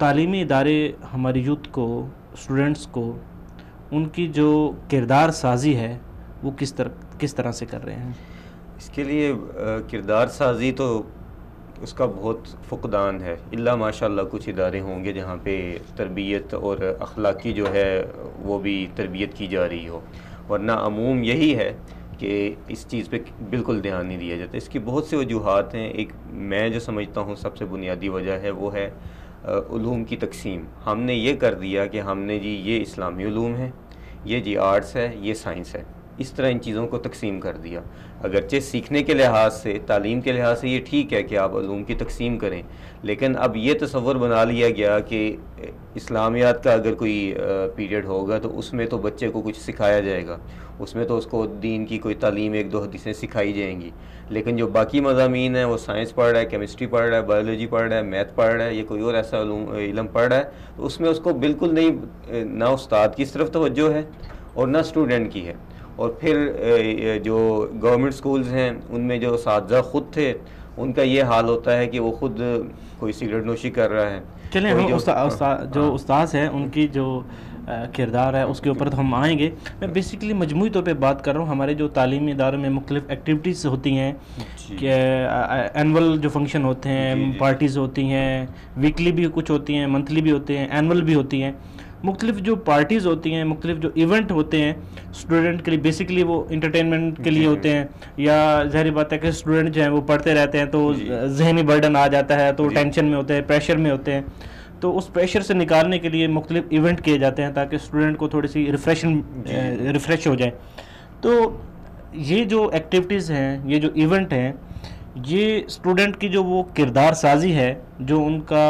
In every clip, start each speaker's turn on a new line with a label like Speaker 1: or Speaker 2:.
Speaker 1: تعلیمی ادارے ہماری یوتھ کو، اسٹوڈنٹس کو، ان کی جو کردار سازی ہے وہ کس طرح سے کر رہے ہیں؟
Speaker 2: اس کے لیے کردار سازی تو اس کا بہت فقدان ہے، الا ماشاء اللہ کچھ ادارے ہوں گے جہاں پہ تربیت اور اخلاقی جو ہے وہ بھی تربیت کی جا رہی ہو، ورنہ عموم یہی ہے کہ اس چیز پہ بالکل دھیان نہیں دیا جاتا۔ اس کی بہت سے وجوہات ہیں۔ ایک میں جو سمجھتا ہوں سب سے بنیادی وجہ ہے وہ ہے علوم کی تقسیم۔ ہم نے یہ کر دیا کہ ہم نے جی یہ اسلامی علوم ہے، یہ جی آرٹس ہے، یہ سائنس ہے، اس طرح ان چیزوں کو تقسیم کر دیا۔ اگرچہ سیکھنے کے لحاظ سے، تعلیم کے لحاظ سے یہ ٹھیک ہے کہ آپ علوم کی تقسیم کریں، لیکن اب یہ تصور بنا لیا گیا کہ اسلامیات کا اگر کوئی پیریڈ ہوگا تو اس میں تو بچے کو کچھ سکھایا جائے گا، اس میں تو اس کو دین کی کوئی تعلیم ایک دو حدیثیں سکھائی جائیں گی، لیکن جو باقی مضامین ہیں وہ سائنس پڑھ رہا ہے، کیمسٹری پڑھ رہا ہے، بایولوجی پڑھ رہا ہے، میتھ پڑھ رہا ہے، یا کوئی اور ایسا علم پڑھ رہا ہے، تو اس میں اس کو بالکل نہیں، نہ استاد کی طرف توجہ ہے اور نہ اسٹوڈنٹ کی ہے۔ اور پھر جو گورنمنٹ سکولز ہیں ان میں جو اساتذہ خود تھے ان کا یہ حال ہوتا ہے کہ وہ خود کوئی سگریٹ نوشی کر رہا ہے۔
Speaker 1: چلیں ہم جو استاذ ہیں ان کی جو کردار ہے اس کے اوپر تو ہم آئیں گے۔ میں بیسیکلی مجموعی طور پہ بات کر رہا ہوں۔ ہمارے جو تعلیمی اداروں میں مختلف ایکٹیویٹیز ہوتی ہیں کہ اینول جو فنکشن ہوتے ہیں، پارٹیز ہوتی ہیں، ویکلی بھی کچھ ہوتی ہیں، منتھلی بھی ہوتے ہیں، اینول بھی ہوتی ہیں۔ مختلف جو پارٹیز ہوتی ہیں، مختلف جو ایونٹ ہوتے ہیں اسٹوڈنٹ کے لیے، بیسیکلی وہ انٹرٹینمنٹ کے لیے ہوتے ہیں، یا ظاہری بات ہے کہ اسٹوڈنٹ جو ہیں وہ پڑھتے رہتے ہیں تو ذہنی برڈن آ جاتا ہے، تو ٹینشن میں ہوتے ہیں، پریشر میں ہوتے ہیں، تو اس پریشر سے نکالنے کے لیے مختلف ایونٹ کیے جاتے ہیں تاکہ اسٹوڈنٹ کو تھوڑی سی ریفریش ہو جائے۔ تو یہ جو ایکٹیویٹیز ہیں، یہ جو ایونٹ ہیں، یہ اسٹوڈنٹ کی جو وہ کردار سازی ہے، جو ان کا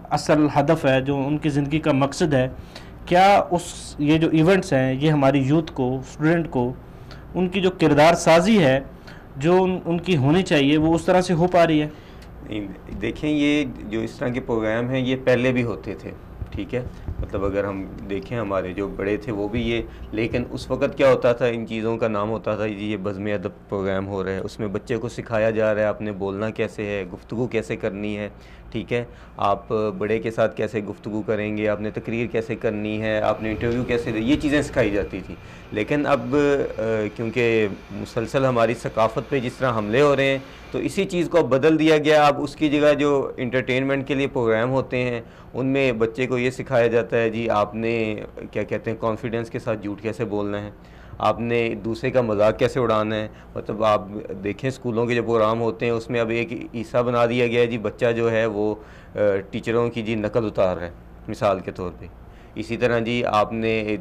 Speaker 1: اصل ہدف ہے، جو ان کی زندگی کا مقصد ہے، کیا یہ جو ایونٹس ہیں یہ ہماری یوتھ کو، اسٹوڈنٹ کو، ان کی جو کردار سازی ہے جو ان کی ہونی چاہیے وہ اس طرح سے ہو پا رہی ہے؟
Speaker 2: دیکھیں، یہ جو اس طرح کے پروگرام ہیں یہ پہلے بھی ہوتے تھے، ٹھیک ہے، مطلب اگر ہم دیکھیں ہمارے جو بڑے تھے وہ بھی یہ، لیکن اس وقت کیا ہوتا تھا، ان چیزوں کا نام ہوتا تھا یہ بزم ادب پروگرام ہو رہا ہے، اس میں بچے کو سکھایا جا رہا ہے آپ نے بولنا کیسے ہے، گفتگو کیسے کرنی ہے، ٹھیک ہے، آپ بڑے کے ساتھ کیسے گفتگو کریں گے، آپ نے تقریر کیسے کرنی ہے، آپ نے انٹرویو کیسے یہ چیزیں سکھائی جاتی تھی۔ لیکن اب کیونکہ مسلسل ہماری ثقافت پہ جس طرح حملے ہو رہے ہیں تو اسی چیز کو اب بدل دیا گیا۔ اب اس کی جگہ جو انٹرٹینمنٹ کے لیے پروگرام ہوتے ہیں ان میں بچے کو یہ سکھایا جاتا ہے جی آپ نے کیا کہتے ہیں کانفیڈنس کے ساتھ جھوٹ کیسے بولنا ہے، آپ نے دوسرے کا مذاق کیسے اڑانا ہے۔ مطلب آپ دیکھیں اسکولوں کے جو پروگرام ہوتے ہیں اس میں اب ایک حصہ بنا دیا گیا ہے جی بچہ جو ہے وہ ٹیچروں کی جی نقل اتار رہا ہے مثال کے طور پہ۔ اسی طرح جی آپ نے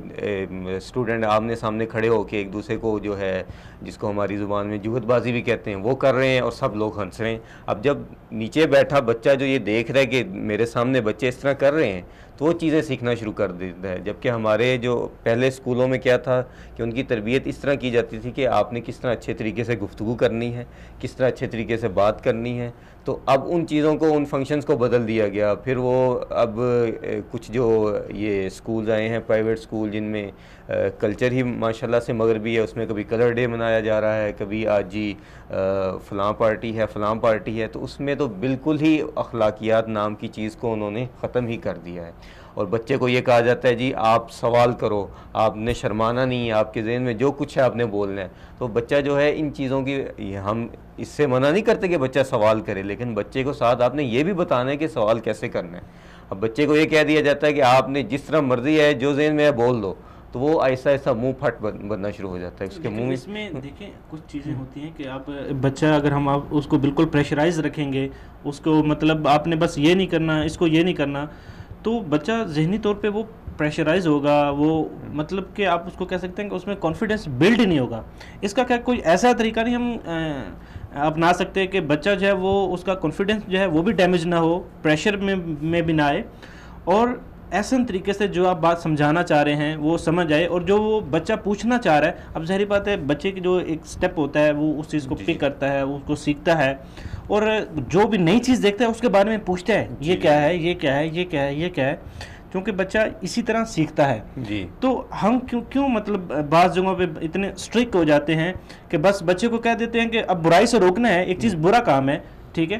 Speaker 2: اسٹوڈنٹ آمنے سامنے کھڑے ہو کے ایک دوسرے کو جو ہے جس کو ہماری زبان میں جوہت بازی بھی کہتے ہیں وہ کر رہے ہیں اور سب لوگ ہنس رہے ہیں۔ اب جب نیچے بیٹھا بچہ جو یہ دیکھ رہا ہے کہ میرے سامنے بچے اس طرح کر رہے ہیں تو وہ چیزیں سیکھنا شروع کر دیتا ہے۔ جبکہ ہمارے جو پہلے اسکولوں میں کیا تھا کہ ان کی تربیت اس طرح کی جاتی تھی کہ آپ نے کس طرح اچھے طریقے سے گفتگو کرنی ہے، کس طرح اچھے طریقے سے بات کرنی ہے۔ تو اب ان چیزوں کو، ان فنکشنز کو بدل دیا گیا۔ پھر وہ اب کچھ جو یہ اسکولز آئے ہیں پرائیویٹ اسکول جن میں کلچر ہی ماشاءاللہ سے مغربی ہے، اس میں کبھی کلر ڈے منایا جا رہا ہے، کبھی آج جی فلاں پارٹی ہے، فلاں پارٹی ہے، تو اس میں تو بالکل ہی اخلاقیات نام کی چیز کو انہوں نے ختم ہی کر دیا ہے۔ اور بچے کو یہ کہا جاتا ہے جی آپ سوال کرو، آپ نے شرمانا نہیں ہے، آپ کے ذہن میں جو کچھ ہے آپ نے بولنا ہے۔ تو بچہ جو ہے ان چیزوں کی، ہم اس سے منع نہیں کرتے کہ بچہ سوال کرے، لیکن بچے کو ساتھ آپ نے یہ بھی بتانا ہے کہ سوال کیسے کرنا ہے۔ اب بچے کو یہ کہہ دیا جاتا ہے کہ آپ نے جس طرح مرضی ہے جو ذہن میں ہے بول دو، تو وہ ایسا ایسا منہ پھٹ بننا شروع ہو جاتا ہے اس کے منہ میں۔
Speaker 1: اس میں دیکھیں کچھ چیزیں ہوتی ہیں کہ آپ بچہ اگر ہم آپ اس کو بالکل پریشرائز رکھیں گے، اس کو مطلب آپ نے بس یہ نہیں کرنا، اس کو یہ نہیں کرنا، تو بچہ ذہنی طور پہ وہ پریشرائز ہوگا، وہ مطلب کہ آپ اس کو کہہ سکتے ہیں کہ اس میں کانفیڈنس بلڈ ہی نہیں ہوگا۔ اس کا کیا کوئی ایسا طریقہ نہیں ہم اپنا سکتے کہ بچہ جو ہے وہ اس کا کانفیڈنس جو ہے وہ بھی ڈیمیج نہ ہو، پریشر میں بھی نہ آئے، اور احسن طریقے سے جو آپ بات سمجھانا چاہ رہے ہیں وہ سمجھ آئے، اور جو وہ بچہ پوچھنا چاہ رہا ہے، اب ظاہری بات ہے بچے کی جو ایک سٹیپ ہوتا ہے وہ اس چیز کو پک کرتا ہے، اس کو سیکھتا ہے، اور جو بھی نئی چیز دیکھتا ہے اس کے بارے میں پوچھتا ہے یہ کیا ہے، یہ کیا ہے، یہ کیا ہے، یہ کیا ہے، کیونکہ بچہ اسی طرح سیکھتا ہے۔
Speaker 2: جی
Speaker 1: تو ہم کیوں مطلب بعض جگہوں پہ اتنے اسٹرکٹ ہو جاتے ہیں کہ بس بچے کو کہہ دیتے ہیں کہ اب برائی سے روکنا ہے، ایک چیز برا کام ہے ٹھیک ہے،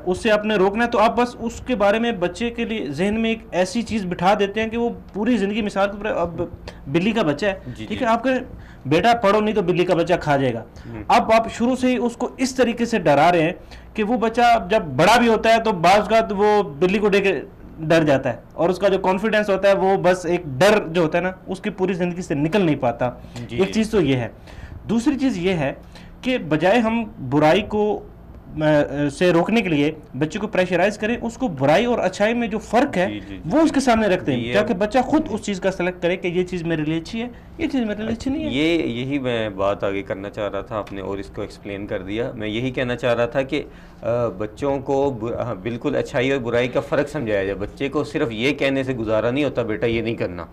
Speaker 1: اس سے آپ نے روکنا ہے، تو آپ بس اس کے بارے میں بچے کے لیے ذہن میں ایک ایسی چیز بٹھا دیتے ہیں کہ وہ پوری زندگی، مثال کے طور اب بلی کا بچہ ہے، ٹھیک ہے، آپ کہیں بیٹا پڑھو نہیں تو بلی کا بچہ کھا جائے گا، اب آپ شروع سے ہی اس کو اس طریقے سے ڈرا رہے ہیں کہ وہ بچہ جب بڑا بھی ہوتا ہے تو بعض کا وہ بلی کو دیکھ کے ڈر جاتا ہے، اور اس کا جو کانفیڈنس ہوتا ہے وہ بس ایک ڈر جو ہوتا ہے نا اس کی پوری زندگی سے نکل نہیں پاتا. ایک چیز تو یہ ہے. دوسری چیز یہ ہے کہ بجائے ہم برائی کو سے روکنے کے لیے بچے کو پریشرائز کریں، اس کو برائی اور اچھائی میں جو فرق ہے وہ اس کے سامنے رکھتے ہیں تاکہ بچہ خود اس چیز کا سلیکٹ کرے کہ یہ چیز میرے لیے اچھی ہے، یہ چیز میرے لیے اچھی نہیں ہے.
Speaker 2: یہی میں بات آگے کرنا چاہ رہا تھا، آپ نے اور اس کو ایکسپلین کر دیا. میں یہی کہنا چاہ رہا تھا کہ بچوں کو بالکل اچھائی اور برائی کا فرق سمجھایا جائے. بچے کو صرف یہ کہنے سے گزارا نہیں ہوتا بیٹا یہ نہیں کرنا،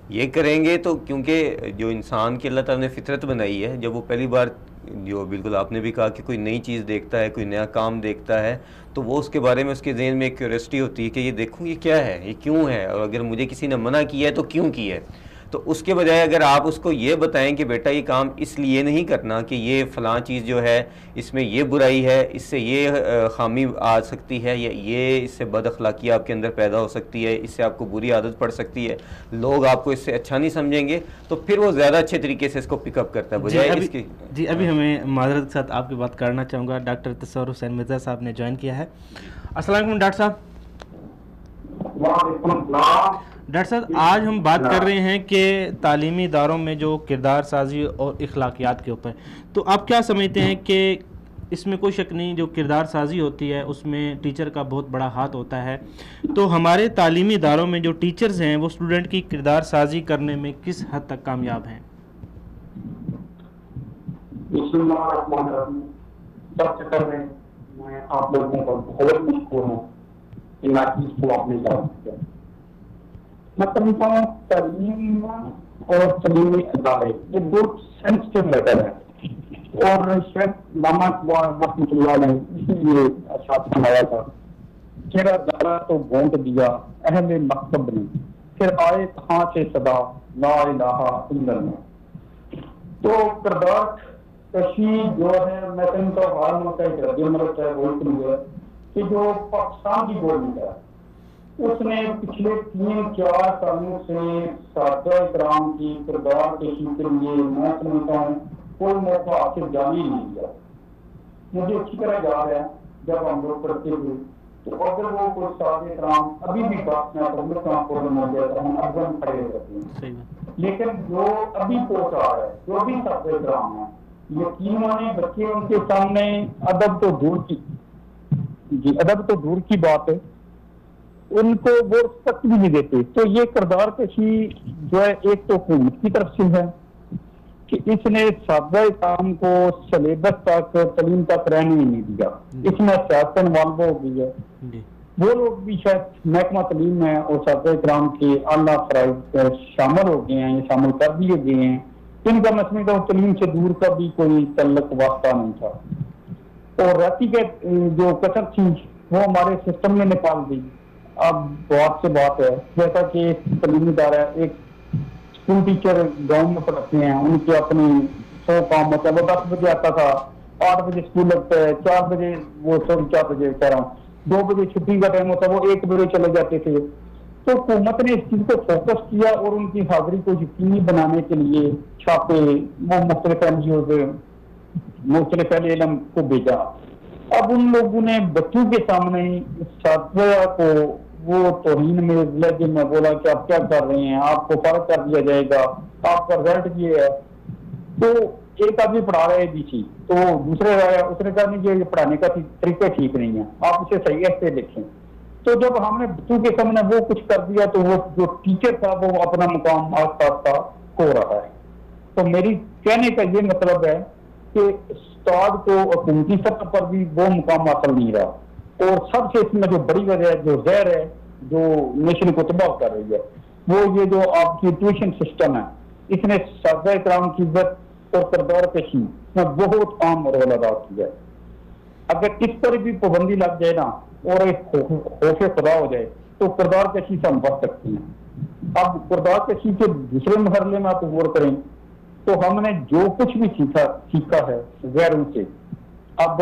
Speaker 2: یہ کریں گے تو کیونکہ جو انسان کی اللہ تعالیٰ نے فطرت بنائی ہے، جب وہ پہلی بار جو بالکل آپ نے بھی کہا کہ کوئی نئی چیز دیکھتا ہے، کوئی نیا کام دیکھتا ہے، تو وہ اس کے بارے میں اس کے ذہن میں ایک کیوریسٹی ہوتی ہے کہ یہ دیکھوں یہ کیا ہے، یہ کیوں ہے، اور اگر مجھے کسی نے منع کیا ہے تو کیوں کیا ہے. تو اس کے بجائے اگر آپ اس کو یہ بتائیں کہ بیٹا یہ کام اس لیے نہیں کرنا کہ یہ فلاں چیز جو ہے اس میں یہ برائی ہے، اس سے یہ خامی آ سکتی ہے، یا یہ اس سے بد اخلاقی آپ کے اندر پیدا ہو سکتی ہے، اس سے آپ کو بری عادت پڑ سکتی ہے، لوگ آپ کو اس سے اچھا نہیں سمجھیں گے، تو پھر وہ زیادہ اچھے طریقے سے اس کو پک اپ کرتا ہے بجائے اس کی.
Speaker 1: جی ابھی ہمیں معذرت کے ساتھ آپ کی بات کرنا چاہوں گا، ڈاکٹر تصور حسین مرزا صاحب نے جوائن کیا ہے. السلام علیکم ڈاکٹر صاحب. ڈاکٹر صاحب آج ہم بات کر رہے ہیں کہ تعلیمی اداروں میں جو کردار سازی اور اخلاقیات کے اوپر، تو آپ کیا سمجھتے ہیں کہ اس میں کوئی شک نہیں جو کردار سازی ہوتی ہے اس میں ٹیچر کا بہت بڑا ہاتھ ہوتا ہے، تو ہمارے تعلیمی اداروں میں جو ٹیچرز ہیں وہ اسٹوڈنٹ کی کردار سازی کرنے میں کس حد تک کامیاب ہیں؟
Speaker 3: بسم اللہ الرحمن الرحیم. سب سے پہلے میں آپ لوگوں کو بہت مشکور ہوں کہ میں اس کو اپنی طرف سے میں سمجھتا ہوں تعلیم اور تعلیمی ادارے یہ دو سینسٹیو میٹر ہے، اور شاید علامہ اقبال رحمۃ اللہ نے اسی لیے ارشاد فرمایا تھا تیرا ادارہ تو گونٹ دیا اہل مکتب نے، پھر آئے کہاں سے صدا لا الہ الا اللہ. تو کردار کشی جو ہے میں سمجھتا ہوں عالم کا ایک رد عمل ہے وہ ہے کہ جو پاکستان کی گورنمنٹ ہے اس نے پچھلے 3-4 سالوں سے اساتذہ کرام کی کردار کشی کے لیے میں سمجھتا ہوں کوئی موقع حاصل جانے نہیں دیا. مجھے اچھی طرح یاد ہے جب ہم لوگ پڑھتے تھے تو اگر وہ کوئی اساتذہ کرام ابھی بھی بات میں پبلک ٹرانسپورٹ میں ہو جاتا ہم افغان کھڑے رہتے ہیں، لیکن جو ابھی پوچھ آ رہا ہے جو بھی اساتذہ کرام ہیں یقین مانے بچے ان کے سامنے ادب تو دور کی بات ہے، ان کو وہ رسپیکٹ بھی نہیں دیتے. تو یہ کردار کشی جو ہے ایک تو حکومت کی طرف سے ہے کہ اس نے اساتذہ کرام کو سلیبس تک تعلیم تک رہنے ہی نہیں دیا، اس میں سیاست انوالو ہو گئی ہے. وہ لوگ بھی شاید محکمہ تعلیم میں اور اساتذہ کرام کے اعلیٰ فرائض شامل ہو گئے ہیں یا شامل کر دیے گئے ہیں، ان کا میں سمجھتا ہوں تعلیم سے دور کا بھی کوئی تعلق واسطہ نہیں تھا. اور رہتی کے جو کثر تھی وہ ہمارے سسٹم میں نکال دی. اب بہت سے بات ہے جیسا کہ تعلیمی ادارہ ایک اسکول ٹیچر گاؤں میں پڑھتے ہیں، ان کے اپنی 100 کام ہوتا ہے، وہ 10 بجے آتا تھا، 8 بجے اسکول لگتا ہے، 4 بجے وہ 4 بجے کہہ رہا ہوں 2 بجے چھٹی کا ٹائم ہوتا ہے، وہ 1 بجے چلے جاتے تھے. تو حکومت نے اس چیز کو فوکس کیا اور ان کی حاضری کو یقینی بنانے کے لیے چھاپے وہ مختلف این جی اوز مختلف اہل علم کو بھیجا. اب ان لوگوں نے بچوں کے سامنے اساتذہ کو وہ توہین میں لہجے میں بولا کہ آپ کیا کر رہے ہیں، آپ کو فرق کر دیا جائے گا، آپ کا رزلٹ یہ ہے. تو ایک آدمی پڑھا رہا ہے بی سی تو دوسرے اس نے کہا نہیں کہ یہ پڑھانے کا طریقہ ٹھیک نہیں ہے، آپ اسے صحیح سے لکھیں. تو جب ہم نے بچوں کے سامنے وہ کچھ کر دیا تو وہ جو ٹیچر تھا وہ اپنا مقام آہستہ آہستہ کھو رہا ہے. تو میری کہنے کا یہ مطلب ہے کہ استاد کو حکومتی سطح پر بھی وہ مقام حاصل نہیں رہا. اور سب سے اس میں جو بڑی وجہ ہے جو زہر ہے جو نیشن کو تباہ کر رہی ہے وہ یہ جو آپ کی ٹیوشن سسٹم ہے، اس نے اساتذہ کرام کی عزت اور کردار کشی میں بہت عام رول ادا کیا ہے. اگر اس پر بھی پابندی لگ جائے نا اور ایک خوف خدا ہو جائے تو کردار کشی سے ہم بچ سکتے ہیں. اب کردار کشی کے دوسرے مرحلے میں آپ غور کریں تو ہم نے جو کچھ بھی سیکھا ہے غیروں سے. اب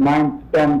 Speaker 3: 9th 10th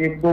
Speaker 3: 1-2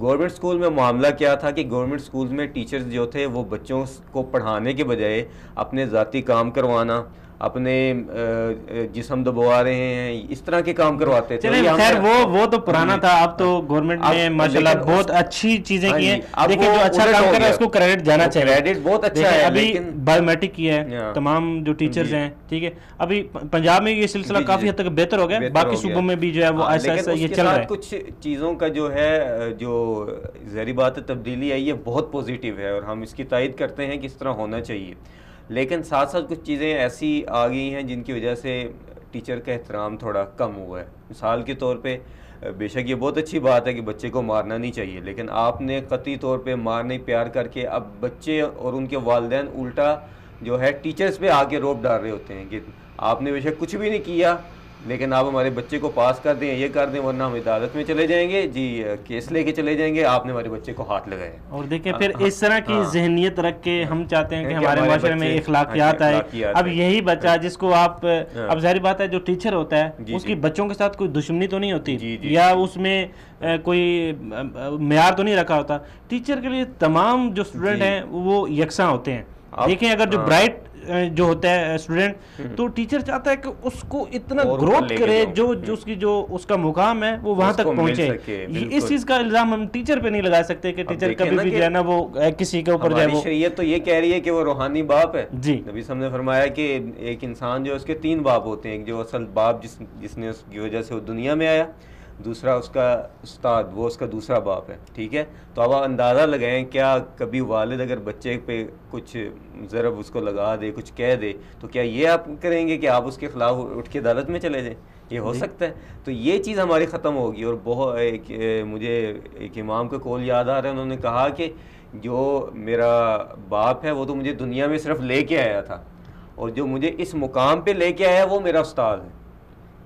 Speaker 2: گورنمنٹ اسکول میں معاملہ کیا تھا کہ گورنمنٹ اسکول میں ٹیچرز جو تھے وہ بچوں کو پڑھانے کے بجائے اپنے ذاتی کام کروانا، اپنے جسم دبوا رہے ہیں، اس طرح کے کام کرواتے تھے.
Speaker 1: خیر وہ تو پرانا تھا. اب تو گورنمنٹ نے ماشاءاللہ بہت اچھی چیزیں کی ہیں. دیکھیں جو اچھا کام کر رہا ہے اس کو کریڈٹ جانا چاہیے.
Speaker 2: کریڈٹ بہت اچھا ہے.
Speaker 1: ابھی بایو میٹرک کیا ہے تمام جو ٹیچرز ہیں، ٹھیک ہے. ابھی پنجاب میں یہ سلسلہ کافی حد تک بہتر ہو گیا، باقی صوبوں میں بھی جو ہے وہ ایسا ایسا یہ چل رہا ہے.
Speaker 2: کچھ چیزوں کا جو ہے جو ظاہری بات ہے تبدیلی آئی ہے بہت پازیٹیو ہے اور ہم اس کی تائید کرتے ہیں کہ اس طرح ہونا چاہیے. لیکن ساتھ ساتھ کچھ چیزیں ایسی آ گئی ہیں جن کی وجہ سے ٹیچر کا احترام تھوڑا کم ہوا ہے. مثال کے طور پہ بے شک یہ بہت اچھی بات ہے کہ بچے کو مارنا نہیں چاہیے، لیکن آپ نے قطعی طور پہ مار نہیں پیار کر کے اب بچے اور ان کے والدین الٹا جو ہے ٹیچرز پہ آ کے روپ ڈال رہے ہوتے ہیں کہ آپ نے بے شک کچھ بھی نہیں کیا لیکن آپ ہمارے بچے کو پاس کر دیں، یہ کر دیں، ورنہ ہم عدالت میں چلے جائیں گے، جی کیس لے کے چلے جائیں گے، آپ نے ہمارے بچے کو ہاتھ لگایا.
Speaker 1: اور دیکھیں پھر اس طرح کی ذہنیت رکھ کے ہم چاہتے ہیں کہ ہمارے معاشرے میں اخلاقیات آئے. اب یہی بچہ جس کو آپ اب ظاہری بات ہے جو ٹیچر ہوتا ہے اس کی بچوں کے ساتھ کوئی دشمنی تو نہیں ہوتی یا اس میں کوئی معیار تو نہیں رکھا ہوتا. ٹیچر کے لیے تمام جو اسٹوڈنٹ ہیں وہ یکساں ہوتے ہیں. دیکھیں اگر جو برائٹ جو ہوتا ہے اسٹوڈنٹ تو ٹیچر چاہتا ہے کہ اس کو اتنا گروتھ کرے جو اس کی جو اس کا مقام ہے وہ وہاں تک پہنچے. اس چیز کا الزام ہم ٹیچر پہ نہیں لگا سکتے کہ ٹیچر کبھی بھی جو ہے نا وہ کسی کے اوپر جو ہے وہ
Speaker 2: شریعت تو یہ کہہ رہی ہے کہ وہ روحانی باپ ہے.
Speaker 1: جی
Speaker 2: نبی صلی اللہ علیہ وسلم نے فرمایا کہ ایک انسان جو اس کے 3 باپ ہوتے ہیں، ایک جو اصل باپ جس نے اس کی وجہ سے وہ دنیا میں آیا، دوسرا اس کا استاد، وہ اس کا دوسرا باپ ہے. ٹھیک ہے، تو اب آپ اندازہ لگائیں کیا کبھی والد اگر بچے پہ کچھ ضرب اس کو لگا دے، کچھ کہہ دے، تو کیا یہ آپ کریں گے کہ آپ اس کے خلاف اٹھ کے عدالت میں چلے جائیں؟ یہ ہو سکتا ہے. تو یہ چیز ہماری ختم ہوگی. اور بہت مجھے ایک امام کا قول یاد آ رہا ہے، انہوں نے کہا کہ جو میرا باپ ہے وہ تو مجھے دنیا میں صرف لے کے آیا تھا، اور جو مجھے اس مقام پہ لے کے آیا وہ میرا استاد ہے.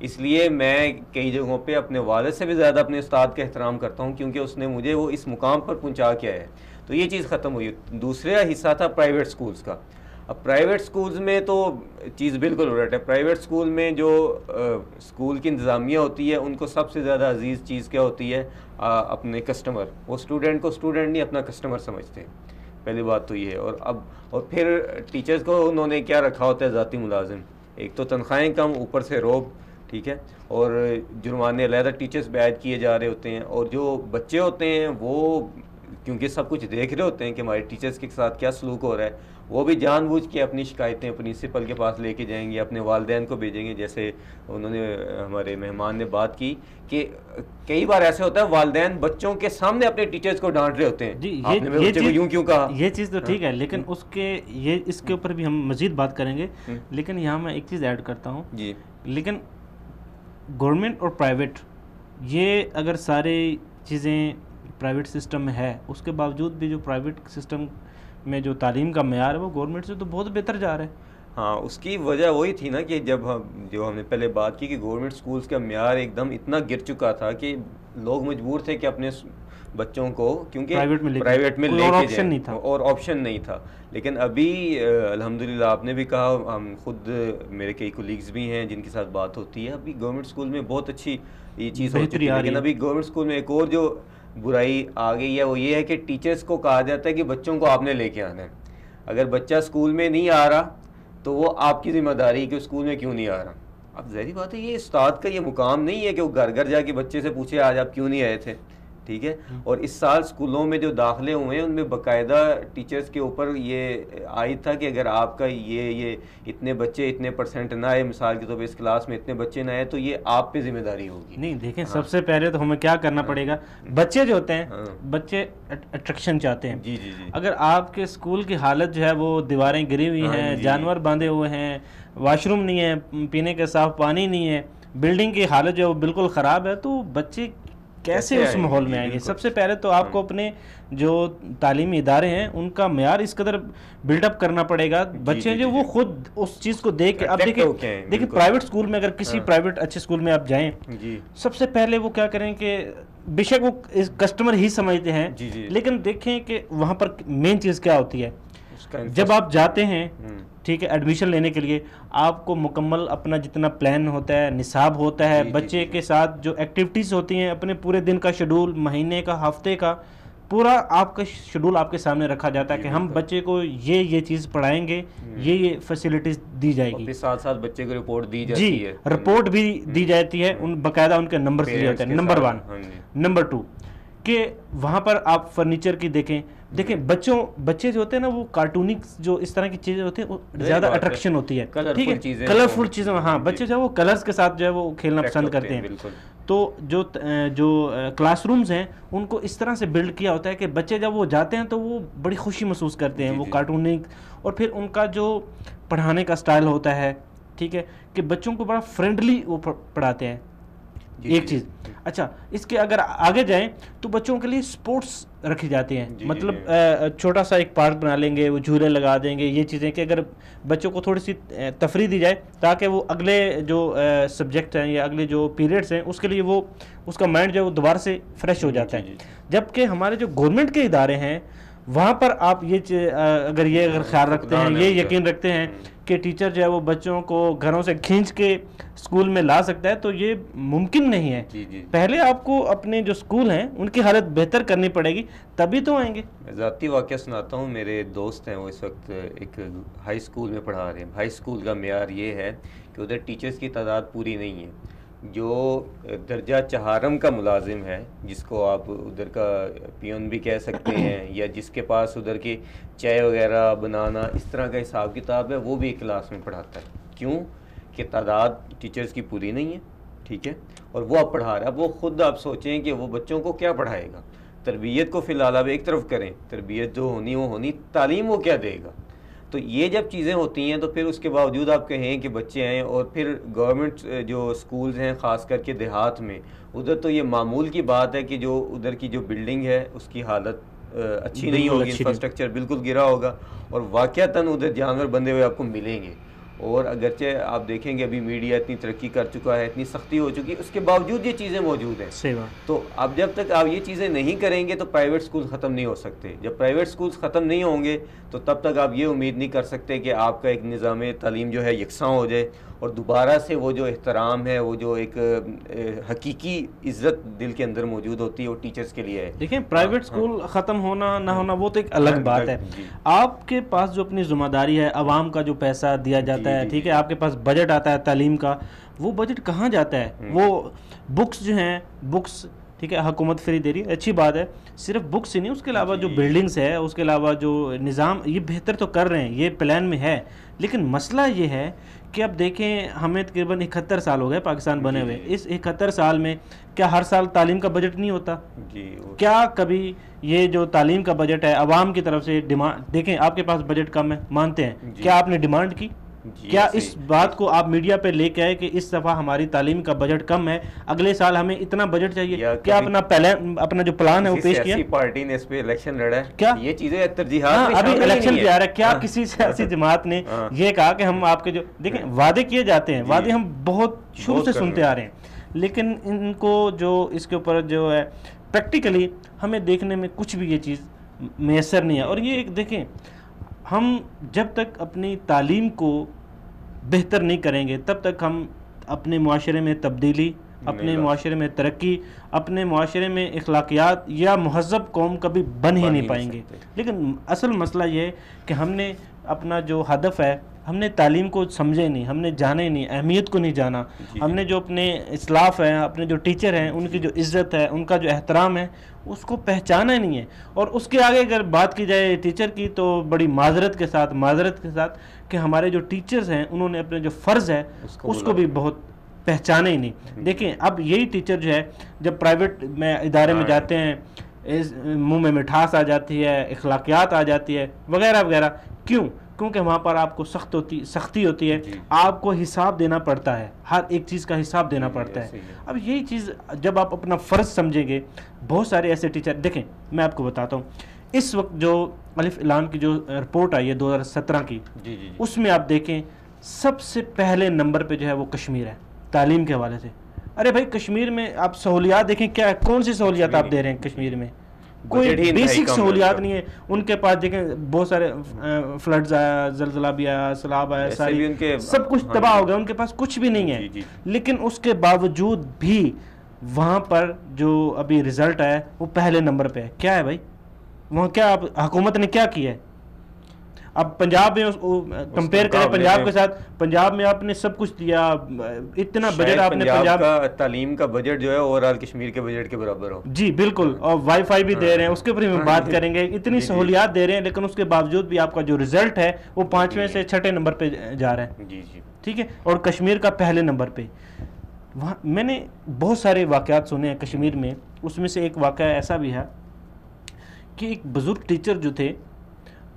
Speaker 2: اس لیے میں کئی جگہوں پہ اپنے والد سے بھی زیادہ اپنے استاد کا احترام کرتا ہوں کیونکہ اس نے مجھے وہ اس مقام پر پہنچا کے آیا ہے. تو یہ چیز ختم ہوئی. دوسرا حصہ تھا پرائیویٹ سکولز کا. اب پرائیویٹ سکولز میں تو چیز بالکل الٹ ہے. پرائیویٹ سکول میں جو سکول کی انتظامیہ ہوتی ہے ان کو سب سے زیادہ عزیز چیز کیا ہوتی ہے؟ اپنے کسٹمر. وہ اسٹوڈنٹ کو اسٹوڈنٹ نہیں اپنا کسٹمر سمجھتے ہیں. پہلی بات تو یہ ہے. اور پھر ٹیچرز کو انہوں نے کیا رکھا ہوتا ہے؟ ذاتی ملازم. ایک تو تنخواہیں کم، اوپر سے روب، ٹھیک ہے، اور جرمانے علیحدہ ٹیچرز پہ عائد کیے جا رہے ہوتے ہیں. اور جو بچے ہوتے ہیں وہ کیونکہ سب کچھ دیکھ رہے ہوتے ہیں کہ ہمارے ٹیچرز کے ساتھ کیا سلوک ہو رہا ہے، وہ بھی جان بوجھ کے اپنی شکایتیں پرنسپل کے پاس لے کے جائیں گے، اپنے والدین کو بھیجیں گے. جیسے انہوں نے ہمارے مہمان نے بات کی کہ کئی بار ایسے ہوتا ہے والدین بچوں کے سامنے اپنے ٹیچرز کو ڈانٹ رہے ہوتے ہیں.
Speaker 1: جی
Speaker 2: یوں کیوں کہا؟
Speaker 1: یہ چیز تو ٹھیک ہے، لیکن اس کے اوپر بھی ہم مزید بات کریں گے. لیکن یہاں میں ایک چیز ایڈ کرتا ہوں.
Speaker 2: جی.
Speaker 1: لیکن گورنمنٹ اور پرائیویٹ یہ اگر ساری چیزیں پرائیویٹ سسٹم میں ہے، اس کے باوجود بھی جو پرائیویٹ سسٹم میں جو تعلیم کا معیار ہے وہ گورنمنٹ سے تو بہت بہتر جا رہا ہے.
Speaker 2: ہاں، اس کی وجہ وہی تھی نا کہ جب ہم نے پہلے بات کی کہ گورنمنٹ سکولز کا معیار ایک دم اتنا گر چکا تھا کہ لوگ مجبور تھے کہ اپنے بچوں کو کیونکہ پرائیویٹ میں لے کے جائیں اور آپشن نہیں تھا. لیکن ابھی الحمدللہ آپ نے بھی کہا، ہم خود میرے کئی کولیگز بھی ہیں جن کے ساتھ بات ہوتی ہے، ابھی گورنمنٹ سکول میں بہت اچھی یہ چیز ہو چکی ہے. لیکن ابھی گورنمنٹ سکول میں ایک اور جو برائی آ گئی ہے وہ یہ ہے کہ ٹیچرز کو کہا جاتا ہے کہ بچوں کو آپ نے لے کے آنا ہے. اگر بچہ اسکول میں نہیں آ رہا تو وہ آپ کی ذمہ داری ہے کہ اسکول میں کیوں نہیں آ رہا. اب ظاہری بات ہے یہ استاد کا یہ مقام نہیں ہے کہ وہ گھر گھر جا کے بچے سے پوچھے آج آپ کیوں نہیں آئے تھے. ٹھیک ہے. اور اس سال اسکولوں میں جو داخلے ہوئے ہیں ان میں باقاعدہ ٹیچرز کے اوپر یہ عائد تھا کہ اگر آپ کا یہ اتنے بچے اتنے پرسنٹ نہ آئے، مثال کے طور پہ اس کلاس میں اتنے بچے نہ آئے تو یہ آپ پہ ذمہ داری ہوگی.
Speaker 1: نہیں دیکھیں، سب سے پہلے تو ہمیں کیا کرنا پڑے گا، بچے جو ہوتے ہیں بچے اٹریکشن چاہتے ہیں.
Speaker 2: جی جی جی.
Speaker 1: اگر آپ کے اسکول کی حالت جو ہے وہ دیواریں گری ہوئی ہیں، جانور باندھے ہوئے ہیں، واش روم نہیں ہے، پینے کا صاف پانی نہیں ہے، بلڈنگ کی حالت جو ہے وہ بالکل خراب ہے، تو بچے کیسے اس ماحول میں آئیں گے؟ سب سے پہلے تو آپ کو اپنے جو تعلیمی ادارے ہیں ان کا معیار اس قدر بلڈ اپ کرنا پڑے گا، بچے جو وہ خود اس چیز کو دیکھ کے. اب دیکھیں پرائیویٹ اسکول میں اگر کسی پرائیویٹ اچھے اسکول میں آپ جائیں، سب سے پہلے وہ کیا کریں کہ بے شک وہ کسٹمر ہی سمجھتے ہیں، لیکن دیکھیں کہ وہاں پر مین چیز کیا ہوتی ہے. جب آپ جاتے ہیں ٹھیک ہے ایڈمیشن لینے کے لیے، آپ کو مکمل اپنا جتنا پلان ہوتا ہے، نصاب ہوتا ہے، بچے کے ساتھ جو ایکٹیویٹیز ہوتی ہیں، اپنے پورے دن کا شیڈول، مہینے کا، ہفتے کا پورا آپ کا شیڈول آپ کے سامنے رکھا جاتا ہے کہ ہم بچے کو یہ چیز پڑھائیں گے، یہ فیسلٹیز دی جائے گی،
Speaker 2: ساتھ ساتھ بچے کو رپورٹ دی جاتی ہے،
Speaker 1: رپورٹ بھی دی جاتی ہے، ان باقاعدہ ان کے نمبر لیے ہوتے ہیں، نمبر 1، نمبر 2 کہ وہاں پر آپ فرنیچر کی دیکھیں بچے جو ہوتے ہیں نا، وہ کارٹونک جو اس طرح کی چیزیں ہوتی ہیں وہ زیادہ اٹریکشن ہوتی ہے، ٹھیک ہے، کلرفل چیزیں، ہاں بچے جو ہے وہ کلرز کے ساتھ جو ہے وہ کھیلنا پسند کرتے ہیں. تو جو کلاس رومز ہیں ان کو اس طرح سے بلڈ کیا ہوتا ہے کہ بچے جب وہ جاتے ہیں تو وہ بڑی خوشی محسوس کرتے ہیں، وہ کارٹونک، اور پھر ان کا جو پڑھانے کا سٹائل ہوتا ہے، ٹھیک ہے، کہ بچوں کو بڑا فرینڈلی وہ پڑھاتے ہیں. ایک چیز اچھا، اس کے اگر آگے جائیں تو بچوں کے لیے سپورٹس رکھی جاتی ہیں، مطلب چھوٹا سا ایک پارک بنا لیں گے، وہ جھولے لگا دیں گے، یہ چیزیں کہ اگر بچوں کو تھوڑی سی تفریح دی جائے تاکہ وہ اگلے جو سبجیکٹ ہیں یا اگلے جو پیریڈس ہیں اس کے لیے وہ اس کا مائنڈ جو ہے وہ دوبارہ سے فریش ہو جاتا ہے. جبکہ ہمارے جو گورنمنٹ کے ادارے ہیں وہاں پر آپ اگر خیال رکھتے ہیں، یہ یقین رکھتے ہیں کہ ٹیچر جو ہے وہ بچوں کو گھروں سے کھینچ کے اسکول میں لا سکتا ہے، تو یہ ممکن نہیں ہے. پہلے آپ کو اپنے جو اسکول ہیں ان کی حالت بہتر کرنی پڑے گی، تبھی تو آئیں گے.
Speaker 2: ذاتی واقعہ سناتا ہوں. میرے دوست ہیں، وہ اس وقت ایک ہائی اسکول میں پڑھا رہے ہیں. ہائی اسکول کا معیار یہ ہے کہ ادھر ٹیچرز کی تعداد پوری نہیں ہے. جو درجہ چہارم کا ملازم ہے، جس کو آپ ادھر کا پیون بھی کہہ سکتے ہیں، یا جس کے پاس ادھر کی چائے وغیرہ بنانا اس طرح کا حساب کتاب ہے، وہ بھی ایک کلاس میں پڑھاتا ہے. کیوں کہ تعداد ٹیچرز کی پوری نہیں ہے، ٹھیک ہے، اور وہ اب پڑھا رہا ہے. اب وہ خود آپ سوچیں کہ وہ بچوں کو کیا پڑھائے گا. تربیت کو فی الحال آپ ایک طرف کریں، تربیت جو ہونی وہ ہونی، تعلیم وہ کیا دے گا. تو یہ جب چیزیں ہوتی ہیں تو پھر اس کے باوجود آپ کہیں کہ بچے ہیں، اور پھر گورنمنٹ جو سکولز ہیں خاص کر کے دیہات میں، ادھر تو یہ معمول کی بات ہے کہ جو ادھر کی جو بلڈنگ ہے اس کی حالت اچھی نہیں ہوگی، انفراسٹرکچر بالکل گرا ہوگا، اور واقعتاً ادھر جانور بندے ہوئے آپ کو ملیں گے. اور اگرچہ آپ دیکھیں گے ابھی میڈیا اتنی ترقی کر چکا ہے، اتنی سختی ہو چکی ہے، اس کے باوجود یہ چیزیں موجود ہیں. تو اب جب تک آپ یہ چیزیں نہیں کریں گے تو پرائیویٹ سکول ختم نہیں ہو سکتے. جب پرائیویٹ سکولز ختم نہیں ہوں گے تو تب تک آپ یہ امید نہیں کر سکتے کہ آپ کا ایک نظام تعلیم جو ہے یکساں ہو جائے، اور دوبارہ سے وہ جو احترام ہے، وہ جو ایک حقیقی عزت دل کے اندر موجود ہوتی ہے، وہ ٹیچرز کے لیے ہے.
Speaker 1: دیکھیں پرائیویٹ سکول ختم ہونا نہ ہونا وہ تو ایک الگ بات ہے. آپ کے پاس جو اپنی ذمہ داری ہے، عوام کا جو پیسہ دیا جاتا ہے، ٹھیک ہے، آپ کے پاس بجٹ آتا ہے تعلیم کا، وہ بجٹ کہاں جاتا ہے؟ وہ بکس جو ہیں، بکس ٹھیک ہے حکومت فری دے رہی ہے، اچھی بات ہے. صرف بکس ہی نہیں، اس کے علاوہ جو بلڈنگز ہے، اس کے علاوہ جو نظام، یہ بہتر تو کر رہے ہیں، یہ پلان میں ہے. لیکن مسئلہ یہ ہے کہ اب دیکھیں ہمیں تقریباً 71 سال ہو گئے پاکستان بنے ہوئے. اس 71 سال میں کیا ہر سال تعلیم کا بجٹ نہیں ہوتا؟ کیا کبھی یہ جو تعلیم کا بجٹ ہے عوام کی طرف سے ڈیمانڈ، دیکھیں آپ کے پاس بجٹ کم ہے مانتے ہیں، کیا آپ نے ڈیمانڈ کی؟ کیا اس بات کو آپ میڈیا پہ لے کے آئے کہ اس دفعہ ہماری تعلیم کا بجٹ کم ہے، اگلے سال ہمیں اتنا بجٹ چاہیے؟ کیا اپنا جو پلان ہے وہ پیش کیا؟
Speaker 2: سیاسی پارٹی نے اس پہ الیکشن لڑا ہے،
Speaker 1: کیا
Speaker 2: یہ چیزیں ترجیحات میں
Speaker 1: ابھی الیکشن پہ آ رہا ہے؟ کیا کسی سیاسی جماعت نے یہ کہا کہ ہم آپ کے جو دیکھیں وعدے کیے جاتے ہیں، وعدے ہم بہت شروع سے سنتے آ رہے ہیں، لیکن ان کو جو اس کے اوپر جو ہے پریکٹیکلی ہمیں دیکھنے میں کچھ بھی یہ چیز میسر نہیں ہے. اور یہ ایک دیکھیں، ہم جب تک اپنی تعلیم کو بہتر نہیں کریں گے تب تک ہم اپنے معاشرے میں تبدیلی، اپنے معاشرے میں ترقی، اپنے معاشرے میں اخلاقیات یا مہذب قوم کبھی بن ہی نہیں پائیں گے. لیکن اصل مسئلہ یہ ہے کہ ہم نے اپنا جو ہدف ہے، ہم نے تعلیم کو سمجھے نہیں، ہم نے جانے نہیں، اہمیت کو نہیں جانا. ہم نے جو اپنے اسلاف ہیں، اپنے جو ٹیچر ہیں، ان کی جو عزت ہے، ان کا جو احترام ہے، اس کو پہچانا ہی نہیں ہے. اور اس کے آگے اگر بات کی جائے ٹیچر کی تو بڑی معذرت کے ساتھ کہ ہمارے جو ٹیچرز ہیں انہوں نے اپنے جو فرض ہے اس کو بھی بہت پہچانے ہی نہیں. دیکھیں اب یہی ٹیچر جو ہے جب پرائیویٹ میں ادارے میں جاتے ہیں، منہ میں مٹھاس آ جاتی ہے، اخلاقیات آ جاتی ہے وغیرہ وغیرہ. کیونکہ وہاں پر آپ کو سختی ہوتی ہے، آپ کو حساب دینا پڑتا ہے، ہر ایک چیز کا حساب دینا پڑتا ہے. اب یہی چیز جب آپ اپنا فرض سمجھیں گے، بہت سارے ایسے ٹیچر دیکھیں، میں آپ کو بتاتا ہوں اس وقت جو الف اعلان کی جو رپورٹ آئی ہے 2017 کی، اس میں آپ دیکھیں سب سے پہلے نمبر پہ جو ہے وہ کشمیر ہے تعلیم کے حوالے سے. ارے بھائی کشمیر میں آپ سہولیات دیکھیں، کیا کون سی سہولیات آپ دے رہے ہیں کشمیر میں؟ کوئی بیسک سہولیات نہیں ہے ان کے پاس. دیکھیں بہت سارے فلڈز آیا, زلزلہ بھی آیا, سیلاب آیا, ساری سب کچھ تباہ ہو گیا, ان کے پاس کچھ بھی نہیں ہے. لیکن اس کے باوجود بھی وہاں پر جو ابھی رزلٹ آیا وہ پہلے نمبر پہ ہے. کیا ہے بھائی وہاں, کیا حکومت نے کیا کیا ہے؟ اب پنجاب میں کمپیئر کریں پنجاب کے ساتھ, پنجاب میں آپ نے سب کچھ دیا, اتنا بجٹ آپ نے پنجاب
Speaker 2: کا تعلیم کا بجٹ جو ہے اوورآل کشمیر کے بجٹ کے برابر ہو.
Speaker 1: جی بالکل, اور وائی فائی بھی دے رہے ہیں, اس کے اوپر ہم بات کریں گے. اتنی سہولیات دے رہے ہیں لیکن اس کے باوجود بھی آپ کا جو رزلٹ ہے وہ 5ویں سے 6ٹھے نمبر پہ جا رہا ہے.
Speaker 2: جی جی
Speaker 1: ٹھیک ہے, اور کشمیر کا پہلے نمبر پہ. وہاں میں نے بہت سارے واقعات سنے ہیں کشمیر میں, اس میں سے ایک واقعہ ایسا بھی ہے کہ ایک بزرگ ٹیچر جو تھے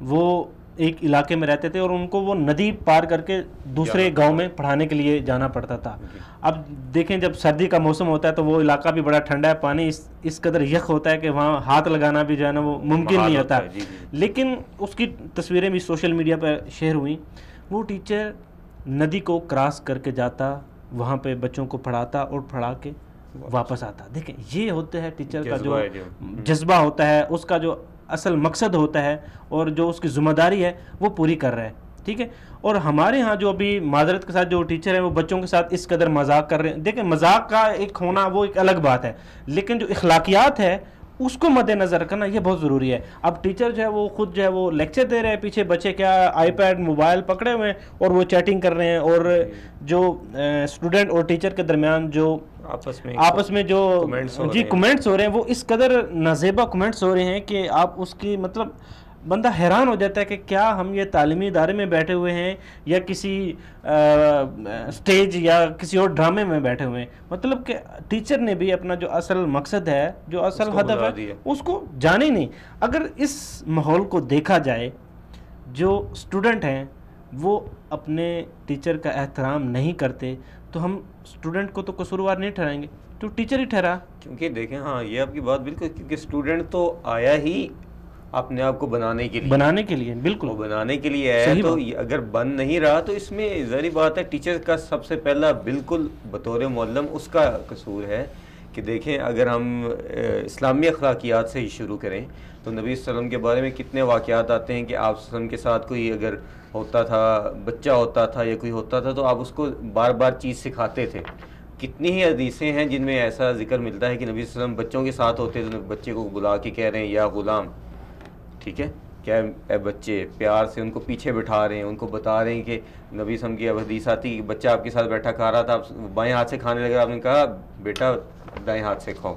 Speaker 1: وہ ایک علاقے میں رہتے تھے اور ان کو وہ ندی پار کر کے دوسرے گاؤں میں پڑھانے کے لیے جانا پڑتا تھا. اب دیکھیں جب سردی کا موسم ہوتا ہے تو وہ علاقہ بھی بڑا ٹھنڈا ہے, پانی اس قدر یخ ہوتا ہے کہ وہاں ہاتھ لگانا بھی جو ہے نا وہ ممکن نہیں ہوتا. لیکن اس کی تصویریں بھی سوشل میڈیا پہ شیئر ہوئیں. وہ ٹیچر ندی کو کراس کر کے جاتا, وہاں پہ بچوں کو پڑھاتا اور پڑھا کے واپس آتا. دیکھیں یہ ہوتا ہے ٹیچر کا جو جذبہ ہوتا ہے, اس کا جو اصل مقصد ہوتا ہے اور جو اس کی ذمہ داری ہے وہ پوری کر رہا ہے. ٹھیک ہے, اور ہمارے ہاں جو ابھی معذرت کے ساتھ جو ٹیچر ہیں وہ بچوں کے ساتھ اس قدر مذاق کر رہے ہیں. دیکھیں مذاق کا ایک ہونا وہ ایک الگ بات ہے, لیکن جو اخلاقیات ہے اس کو مد نظر رکھنا یہ بہت ضروری ہے. اب ٹیچر جو ہے وہ خود جو ہے وہ لیکچر دے رہے ہیں, پیچھے بچے کیا آئی پیڈ موبائل پکڑے ہوئے ہیں اور وہ چیٹنگ کر رہے ہیں, اور جو اسٹوڈنٹ اور ٹیچر کے درمیان جو آپس میں جو جی کمنٹس ہو رہے ہیں وہ اس قدر نازیبا کمنٹس ہو رہے ہیں کہ آپ اس کی مطلب بندہ حیران ہو جاتا ہے کہ کیا ہم یہ تعلیمی ادارے میں بیٹھے ہوئے ہیں یا کسی سٹیج یا کسی اور ڈرامے میں بیٹھے ہوئے ہیں. مطلب کہ ٹیچر نے بھی اپنا جو اصل مقصد ہے, جو اصل ہدف ہے, اس کو جانے ہی نہیں. اگر اس ماحول کو دیکھا جائے, جو اسٹوڈنٹ ہیں وہ اپنے ٹیچر کا احترام نہیں کرتے تو ہم اسٹوڈنٹ کو تو قصوروار نہیں ٹھہرائیں گے, تو ٹیچر ہی ٹھہرا.
Speaker 2: کیونکہ دیکھیں ہاں یہ آپ کی بات بالکل, کیونکہ اسٹوڈنٹ تو آیا ہی اپنے آپ کو بنانے کے لیے
Speaker 1: بالکل
Speaker 2: بنانے کے لیے ہے, تو اگر بن نہیں رہا تو اس میں ظاہری بات ہے ٹیچر کا سب سے پہلا بالکل بطور معلم اس کا قصور ہے. کہ دیکھیں اگر ہم اسلامی اخلاقیات سے ہی شروع کریں تو نبی صلی اللہ علیہ وسلم کے بارے میں کتنے واقعات آتے ہیں کہ آپ صلی اللہ علیہ وسلم کے ساتھ کوئی اگر ہوتا تھا, بچہ ہوتا تھا یا کوئی ہوتا تھا, تو آپ اس کو بار بار چیز سکھاتے تھے. کتنی ہی حدیثیں ہیں جن میں ایسا ذکر ملتا ہے کہ نبی صلی اللہ علیہ وسلم بچوں کے ساتھ ہوتے تو بچے کو بلا کے کہہ رہے ہیں یا غلام, ٹھیک ہے, کیا اے بچے, پیار سے ان کو پیچھے بٹھا رہے ہیں, ان کو بتا رہے ہیں کہ نبی صلی اللہ علیہ وسلم کی حدیث آتی کہ بچہ آپ کے ساتھ بیٹھا کھا رہا تھا, آپ بائیں ہاتھ سے کھانے لگا, آپ نے کہا بیٹا دائیں ہاتھ سے کھاؤ.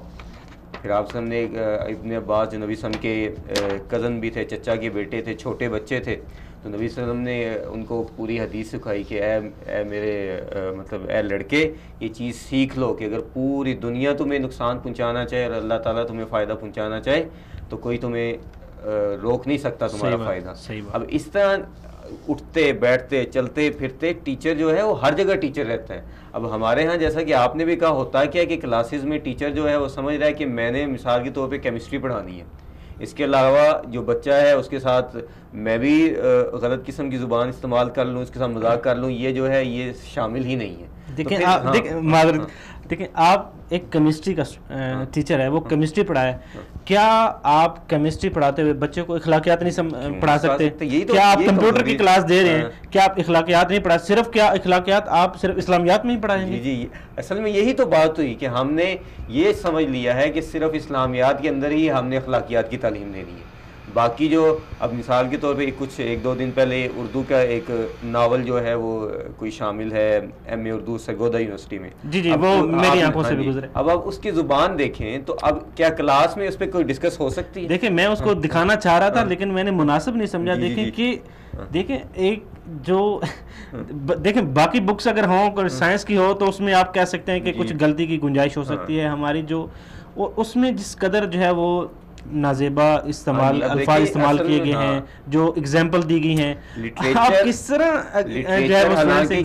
Speaker 2: پھر آپ صلی اللہ علیہ وسلم نے ابن عباس جو نبی صلی اللہ علیہ وسلم کے کزن بھی تھے, چچا کے بیٹے تھے, چھوٹے بچے تھے, تو نبی صلی اللہ علیہ وسلم نے ان کو پوری حدیث سکھائی کہ اے میرے مطلب اے لڑکے, یہ چیز سیکھ لو کہ اگر پوری دنیا تمہیں نقصان پہنچانا چاہے اور اللہ تعالیٰ تمہیں فائدہ پہنچانا چاہے تو کوئی تمہیں روک نہیں سکتا تمہارا فائدہ. اب اس طرح اٹھتے بیٹھتے چلتے پھرتے ٹیچر جو ہے وہ ہر جگہ ٹیچر رہتا ہے. اب ہمارے ہاں جیسا کہ آپ نے بھی کہا ہوتا کیا کہ کلاسز میں ٹیچر جو ہے وہ سمجھ رہا ہے کہ میں نے مثال کے طور پہ کیمسٹری پڑھانی ہے, اس کے علاوہ جو بچہ ہے اس کے ساتھ میں بھی غلط قسم کی زبان استعمال کر لوں, اس کے ساتھ مذاق کر لوں, یہ جو ہے یہ شامل ہی نہیں ہے.
Speaker 1: دیکھیں آپ ایک کیمسٹری کا ٹیچر ہے, وہ کیمسٹری پڑھایا ہے, کیا آپ کیمسٹری پڑھاتے ہوئے بچے کو اخلاقیات نہیں پڑھا سکتے؟ کیا آپ کمپیوٹر کی کلاس دے رہے ہیں, کیا آپ اخلاقیات نہیں پڑھا, صرف کیا اخلاقیات آپ صرف اسلامیات میں ہی پڑھائیں گے؟
Speaker 2: جی اصل میں یہی تو بات ہوئی کہ ہم نے یہ سمجھ لیا ہے کہ صرف اسلامیات کے اندر ہی ہم نے اخلاقیات کی تعلیم دینی ہے. باقی جو اب مثال کے طور پہ کچھ 1-2 دن پہلے اردو کا ایک ناول جو ہے وہ کوئی شامل ہے ایم اے اردو سرگودا یونیورسٹی میں,
Speaker 1: جی وہ میری آنکھوں سے بھی گزرے.
Speaker 2: اب آپ اس کی زبان دیکھیں تو اب کیا کلاس میں اس پہ کوئی ڈسکس ہو سکتی ہے؟
Speaker 1: دیکھیں میں اس کو دکھانا چاہ رہا تھا لیکن میں نے مناسب نہیں سمجھا. دیکھیں ایک جو دیکھیں باقی بکس اگر ہوں سائنس کی ہو تو اس میں آپ کہہ سکتے ہیں کہ کچھ غلطی کی گنجائش ہو سکتی ہے. ہماری جو اس میں جس قدر جو ہے وہ نازیبا الفاظ استعمال کیے گئے ہیں, جو اگزامپل دی گئی ہیں, آپ کس طرح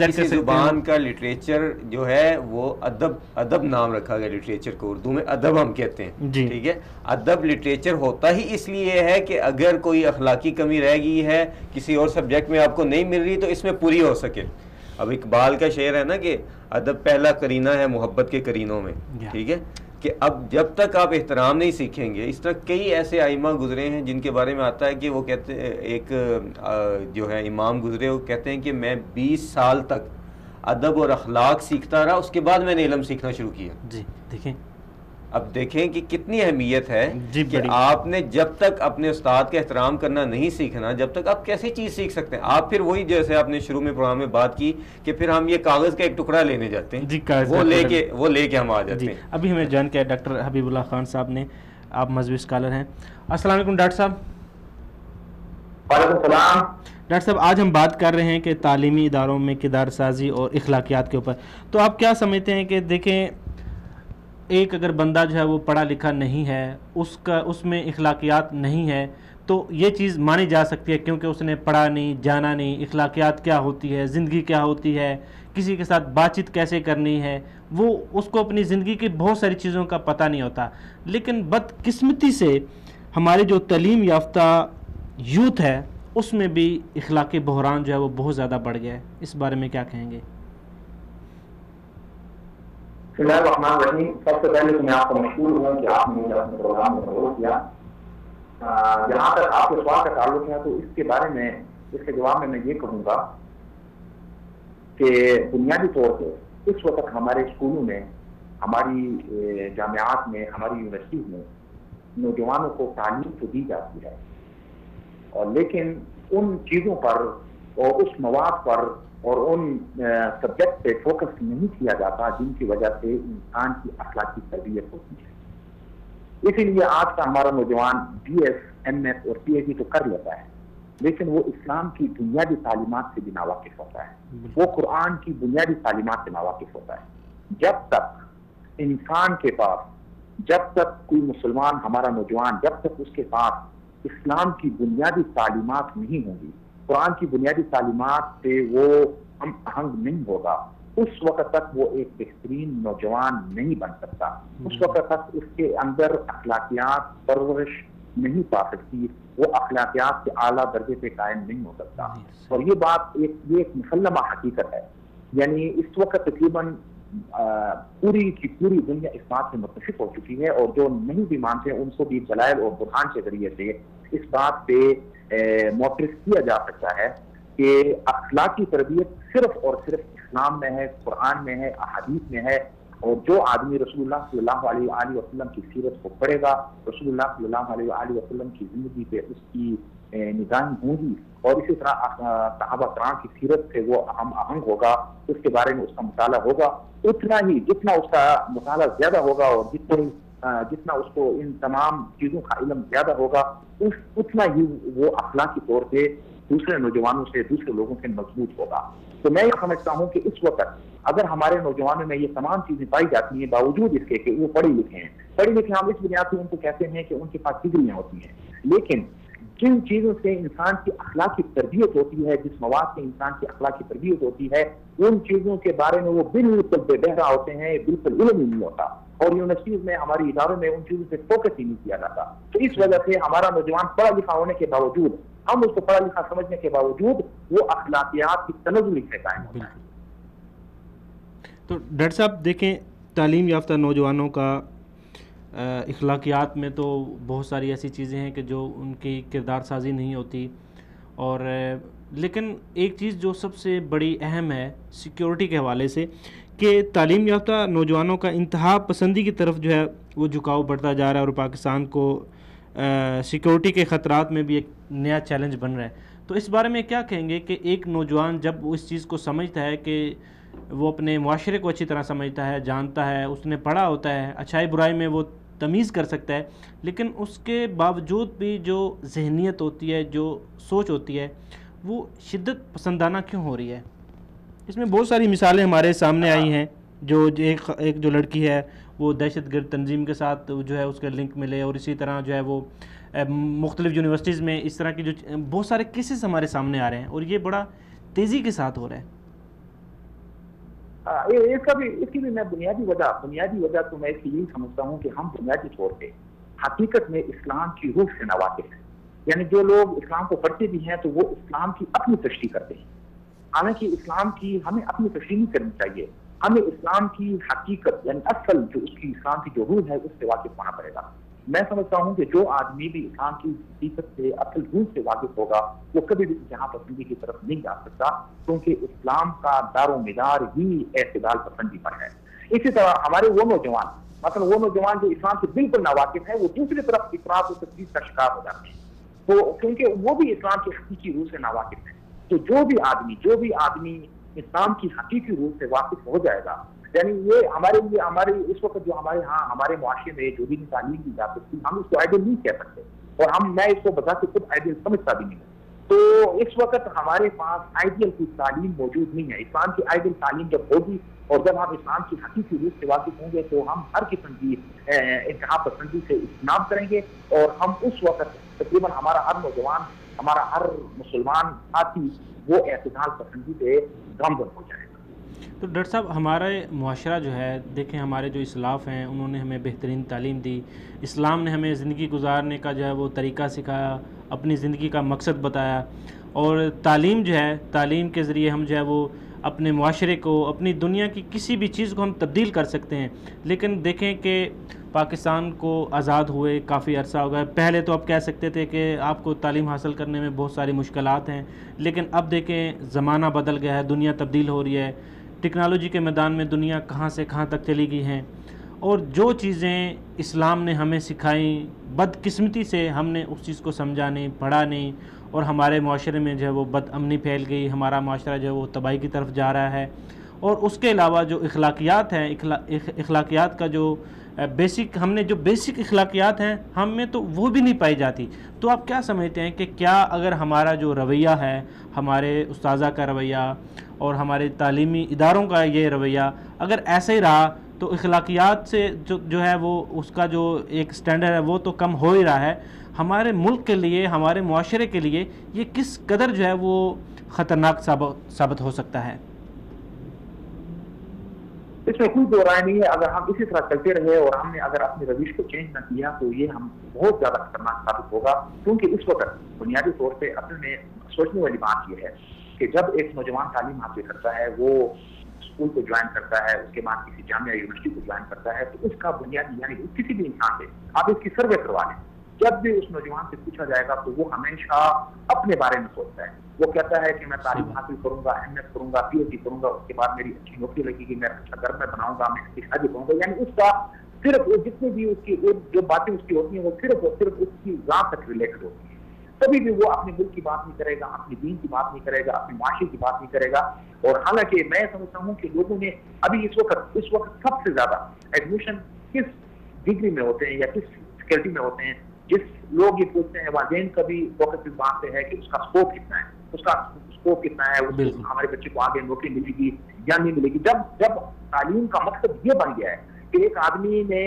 Speaker 2: کسی زبان کا لٹریچر جو ہے وہ ادب نام رکھا گیا لٹریچر کو, اردو میں ادب ہم کہتے ہیں, ٹھیک ہے. ادب لٹریچر ہوتا ہی اس لیے ہے کہ اگر کوئی اخلاقی کمی رہ گئی ہے کسی اور سبجیکٹ میں آپ کو نہیں مل رہی تو اس میں پوری ہو سکے. اب اقبال کا شعر ہے نا کہ ادب پہلا کرینہ ہے محبت کے کرینوں میں, ٹھیک ہے. کہ اب جب تک آپ احترام نہیں سیکھیں گے، اس طرح کئی ایسے ائمہ گزرے ہیں جن کے بارے میں آتا ہے کہ وہ کہتے ہیں، ایک جو ہے امام گزرے، وہ کہتے ہیں کہ میں 20 سال تک ادب اور اخلاق سیکھتا رہا، اس کے بعد میں نے علم سیکھنا شروع کیا۔
Speaker 1: جی دیکھیں،
Speaker 2: اب دیکھیں کہ کتنی اہمیت ہے
Speaker 1: جی
Speaker 2: کہ
Speaker 1: بڑی۔
Speaker 2: آپ نے جب تک اپنے استاد کا احترام کرنا نہیں سیکھنا، جب تک آپ کیسی چیز سیکھ سکتے ہیں؟ آپ پھر وہی جیسے آپ نے شروع میں پروگرام میں بات کی کہ پھر ہم یہ کاغذ کا ایک ٹکڑا لینے جاتے ہیں،
Speaker 1: جی کاغذ
Speaker 2: وہ لے کے ہم آ جاتے
Speaker 1: جی
Speaker 2: ہیں۔
Speaker 1: ابھی ہمیں جوائن کیا ڈاکٹر حبیب اللہ خان صاحب نے، آپ مذہبی اسکالر ہیں۔ السلام علیکم ڈاکٹر صاحب۔
Speaker 3: وعلیکم السلام۔
Speaker 1: ڈاکٹر صاحب آج ہم بات کر رہے ہیں کہ تعلیمی اداروں میں کردار سازی اور اخلاقیات کے اوپر، تو آپ کیا سمجھتے ہیں کہ دیکھیں ایک اگر بندہ جو ہے وہ پڑھا لکھا نہیں ہے، اس میں اخلاقیات نہیں ہے، تو یہ چیز مانی جا سکتی ہے کیونکہ اس نے پڑھا نہیں، جانا نہیں، اخلاقیات کیا ہوتی ہے، زندگی کیا ہوتی ہے، کسی کے ساتھ بات چیت کیسے کرنی ہے، وہ اس کو اپنی زندگی کی بہت ساری چیزوں کا پتہ نہیں ہوتا۔ لیکن بدقسمتی سے ہمارے جو تعلیم یافتہ یوتھ ہے اس میں بھی اخلاقی بحران جو ہے وہ بہت زیادہ بڑھ گیا ہے، اس بارے میں کیا کہیں گے؟
Speaker 3: بسم اللہ الرحمن الرحیم۔ سب سے پہلے میں آپ کو مشکور ہوں کہ آپ نے مجھے اپنے پروگرام میں ضرور کیا۔ جہاں تک آپ کے سوال کا تعلق ہے تو اس کے بارے میں، اس کے جواب میں یہ کہوں گا کہ بنیادی طور پہ اس وقت ہمارے اسکولوں میں، ہماری جامعات میں، ہماری یونیورسٹیز میں نوجوانوں کو تعلیم تو دی جاتی ہے، اور لیکن ان چیزوں پر اور اس مواد پر اور ان سبجیکٹ پہ فوکس نہیں کیا جاتا جن کی وجہ سے انسان کی اخلاقی تربیت ہوتی ہے۔ اسی لیے آج کا ہمارا نوجوان بی ایس، ایم ایس اور پی ایچ ڈی تو کر لیتا ہے، لیکن وہ اسلام کی بنیادی تعلیمات سے بھی ناواقف ہوتا ہے، وہ قرآن کی بنیادی تعلیمات سے ناواقف ہوتا ہے۔ جب تک انسان کے پاس، جب تک کوئی مسلمان ہمارا نوجوان، جب تک اس کے پاس اسلام کی بنیادی تعلیمات نہیں ہوں گی، قرآن کی بنیادی تعلیمات سے وہ ہم آہنگ نہیں ہوگا، اس وقت تک وہ ایک بہترین نوجوان نہیں بن سکتا، اس وقت تک اس کے اندر اخلاقیات پرورش نہیں پا سکتی، وہ اخلاقیات کے اعلیٰ درجے پہ قائم نہیں ہو سکتا۔ اور یہ بات یہ ایک مسلمہ حقیقت ہے، یعنی اس وقت تقریباً پوری کی پوری دنیا اس بات سے متفق ہو چکی ہے، اور جو نہیں بھی مانتے ہیں ان کو بھی دلائل اور برہان کے ذریعے سے اس بات پہ معترف کیا جا سکتا ہے کہ اخلاقی تربیت صرف اور صرف اسلام میں ہے، قرآن میں ہے، احادیث میں ہے، اور جو آدمی رسول اللہ صلی اللہ علیہ وآلہ وسلم کی سیرت کو پڑھے گا، رسول اللہ صلی اللہ علیہ وآلہ وسلم کی زندگی پہ اس کی نگاہیں ہوں گی، اور اسی طرح صحابہ کرام کی سیرت سے وہ ہم آہنگ ہوگا، اس کے بارے میں اس کا مطالعہ ہوگا، اتنا ہی جتنا اس کا مطالعہ زیادہ ہوگا اور جتنا اس کو ان تمام چیزوں کا علم زیادہ ہوگا، اتنا ہی وہ اخلاقی طور پہ دوسرے نوجوانوں سے، دوسرے لوگوں سے مضبوط ہوگا۔ تو میں یہ سمجھتا ہوں کہ اس وقت اگر ہمارے نوجوانوں میں یہ تمام چیزیں پائی جاتی ہیں، باوجود اس کے کہ وہ پڑھے لکھے ہیں، پڑھے لکھے ہم اس بنیاد سے ان کو کہتے ہیں کہ ان کے پاس ڈگریاں ہوتی ہیں، لیکن جن چیزوں سے انسان کی اخلاقی تربیت ہوتی ہے، جس مواد سے انسان کی اخلاقی تربیت ہوتی ہے، ان چیزوں کے بارے میں وہ بالکل بے بہرا ہوتے ہیں، بالکل علم ہی نہیں ہوتا، اور یونیورسٹیز میں، ہماری اداروں میں ان چیزوں سے فوکس ہی نہیں کیا جاتا۔ تو اس وجہ سے ہمارا نوجوان پڑھا لکھا ہونے کے باوجود، ہم اس کو پڑھا لکھا سمجھنے کے باوجود، وہ اخلاقیات کی تنزلی سے قائم ہوتا ہے۔
Speaker 1: تو ڈاکٹر صاحب دیکھیں، تعلیم یافتہ نوجوانوں کا اخلاقیات میں تو بہت ساری ایسی چیزیں ہیں کہ جو ان کی کردار سازی نہیں ہوتی، اور لیکن ایک چیز جو سب سے بڑی اہم ہے سیکیورٹی کے حوالے سے، کہ تعلیم یافتہ نوجوانوں کا انتہا پسندی کی طرف جو ہے وہ جھکاؤ بڑھتا جا رہا ہے، اور پاکستان کو سیکیورٹی کے خطرات میں بھی ایک نیا چیلنج بن رہا ہے۔ تو اس بارے میں کیا کہیں گے کہ ایک نوجوان جب وہ اس چیز کو سمجھتا ہے کہ وہ اپنے معاشرے کو اچھی طرح سمجھتا ہے، جانتا ہے، اس نے پڑھا ہوتا ہے، اچھائی برائی میں وہ تمیز کر سکتا ہے، لیکن اس کے باوجود بھی جو ذہنیت ہوتی ہے، جو سوچ ہوتی ہے، وہ شدت پسندانہ کیوں ہو رہی ہے؟ اس میں بہت ساری مثالیں ہمارے سامنے آئی ہیں، جو ایک جو لڑکی ہے وہ دہشت گرد تنظیم کے ساتھ جو ہے اس کا لنک ملے، اور اسی طرح جو ہے وہ مختلف یونیورسٹیز میں اس طرح کی جو بہت سارے کیسز ہمارے سامنے آ رہے ہیں، اور یہ بڑا تیزی کے ساتھ ہو رہا ہے۔
Speaker 3: اس کی بھی میں بنیادی وجہ تو میں اس کی یہی سمجھتا ہوں کہ ہم بنیادی طور پہ حقیقت میں اسلام کی روح سے ناواقف ہیں، یعنی جو لوگ اسلام کو پڑھتے بھی ہیں تو وہ اسلام کی اپنی تشریح کرتے ہیں، حالانکہ اسلام کی ہمیں اپنی تشریح نہیں کرنی چاہیے،
Speaker 4: ہمیں اسلام کی حقیقت یعنی اصل جو اس کی اسلام کی جو روح ہے اس سے واقف ہونا پڑے گا. میں سمجھتا ہوں کہ جو آدمی بھی اسلام کی حقیقت سے اصل روح سے واقف ہوگا وہ کبھی بھی جہاں پسندی کی طرف نہیں جا سکتا، کیونکہ اسلام کا دار و مدار ہی اعتدال پسندی پر ہے. اسی طرح ہمارے وہ نوجوان، مثلا وہ نوجوان جو اسلام سے بالکل ناواقف ہے، وہ دوسری طرف افراط و تفریط کا شکار ہو جاتے ہیں، تو کیونکہ وہ بھی اسلام کی حقیقی روح سے ناواقف ہے. تو جو بھی آدمی اسلام کی حقیقی روح سے واقف ہو جائے گا، یعنی یہ ہمارے اس وقت جو ہمارے معاشرے میں جو بھی تعلیم دی جا سکتی، ہم اس کو آئیڈیل نہیں کہہ سکتے، اور میں اس کو بذات خود آئیڈیل سمجھتا بھی نہیں ہوں. تو اس وقت ہمارے پاس آئیڈیل کی تعلیم موجود نہیں ہے. اسلام کی آئیڈیل تعلیم جب ہوگی اور جب ہم اسلام کی حقیقی روح سے واقف ہوں گے تو ہم ہر قسم کی انتہا پسندی سے اجتناب کریں گے، اور ہم اس وقت تقریباً ہمارا ہر نوجوان، ہمارا ہر مسلمان ساتھی وہ اعتدال پسندی سے گامزن ہو جائے گا.
Speaker 1: تو ڈاکٹر صاحب، ہمارا معاشرہ جو ہے، دیکھیں ہمارے جو اسلاف ہیں انہوں نے ہمیں بہترین تعلیم دی، اسلام نے ہمیں زندگی گزارنے کا جو ہے وہ طریقہ سکھایا، اپنی زندگی کا مقصد بتایا، اور تعلیم جو ہے، تعلیم کے ذریعے ہم جو ہے وہ اپنے معاشرے کو، اپنی دنیا کی کسی بھی چیز کو ہم تبدیل کر سکتے ہیں. لیکن دیکھیں کہ پاکستان کو آزاد ہوئے کافی عرصہ ہو گیا. پہلے تو آپ کہہ سکتے تھے کہ آپ کو تعلیم حاصل کرنے میں بہت ساری مشکلات ہیں، لیکن اب دیکھیں زمانہ بدل گیا ہے، دنیا تبدیل ہو رہی ہے، ٹیکنالوجی کے میدان میں دنیا کہاں سے کہاں تک چلی گئی ہیں، اور جو چیزیں اسلام نے ہمیں سکھائیں بدقسمتی سے ہم نے اس چیز کو سمجھا نہیں، پڑھا نہیں، اور ہمارے معاشرے میں جو ہے وہ بد امنی پھیل گئی، ہمارا معاشرہ جو ہے وہ تباہی کی طرف جا رہا ہے. اور اس کے علاوہ جو اخلاقیات ہیں، اخلاقیات کا جو ہم نے جو بیسک اخلاقیات ہیں ہم میں تو وہ بھی نہیں پائی جاتی. تو آپ کیا سمجھتے ہیں کہ کیا اگر ہمارا جو رویہ ہے، ہمارے استاذہ کا رویہ اور ہمارے تعلیمی اداروں کا یہ رویہ اگر ایسا ہی رہا تو اخلاقیات سے جو ہے وہ اس کا جو ایک سٹینڈرڈ ہے وہ تو کم ہو ہی رہا ہے، ہمارے ملک کے لیے، ہمارے معاشرے کے لیے یہ کس قدر جو ہے وہ خطرناک ثابت ہو سکتا ہے؟
Speaker 4: اس میں کوئی دو رائے نہیں ہے. اگر ہم اسی طرح چلتے رہے اور ہم نے اگر اپنے رویش کو چینج نہ کیا تو یہ ہم بہت زیادہ خطرناک ثابت ہوگا. کیونکہ اس وقت بنیادی طور پہ اصل میں سوچنے والی بات یہ ہے کہ جب ایک نوجوان تعلیم حاصل کرتا ہے، وہ اسکول کو جوائن کرتا ہے، اس کے بعد کسی جامعہ یونیورسٹی کو جوائن کرتا ہے، تو اس کا بنیادی یعنی کسی بھی انسان سے آپ اس کی سروے کروا لیں، جب بھی اس نوجوان سے پوچھا جائے گا تو وہ ہمیشہ اپنے بارے میں سوچتا ہے. وہ کہتا ہے کہ میں تعلیم حاصل کروں گا، ایم ایس کروں گا، پی ایچ ڈی کروں گا، اس کے بعد میری اچھی نوکری لگے گی، میں اچھا گھر میں بناؤں گا، میں اس کی شادی کروں گا. یعنی اس کا صرف جتنی بھی اس کی جو باتیں اس کی ہوتی ہیں وہ صرف اس کی ذات تک ریلیٹڈ ہوتی ہیں. کبھی بھی وہ اپنے ملک کی بات نہیں کرے گا، اپنی دین کی بات نہیں کرے گا، اپنے معاشرے کی بات نہیں کرے گا. اور حالانکہ میں سمجھتا ہوں کہ لوگوں نے ابھی اس وقت سب سے زیادہ ایڈمیشن کس ڈگری میں ہوتے ہیں یا کس فیکلٹی میں ہوتے ہیں، جس لوگ یہ پوچھتے ہیں، والدین کا بھی فوکس اس بات پہ ہے کہ اس کا اسکوپ کتنا ہے، اس کا اسکوپ کتنا ہے، ہمارے بچے کو آگے نوکری ملے گی یا نہیں ملے گی. جب تعلیم کا مقصد یہ بن گیا ہے کہ ایک آدمی نے،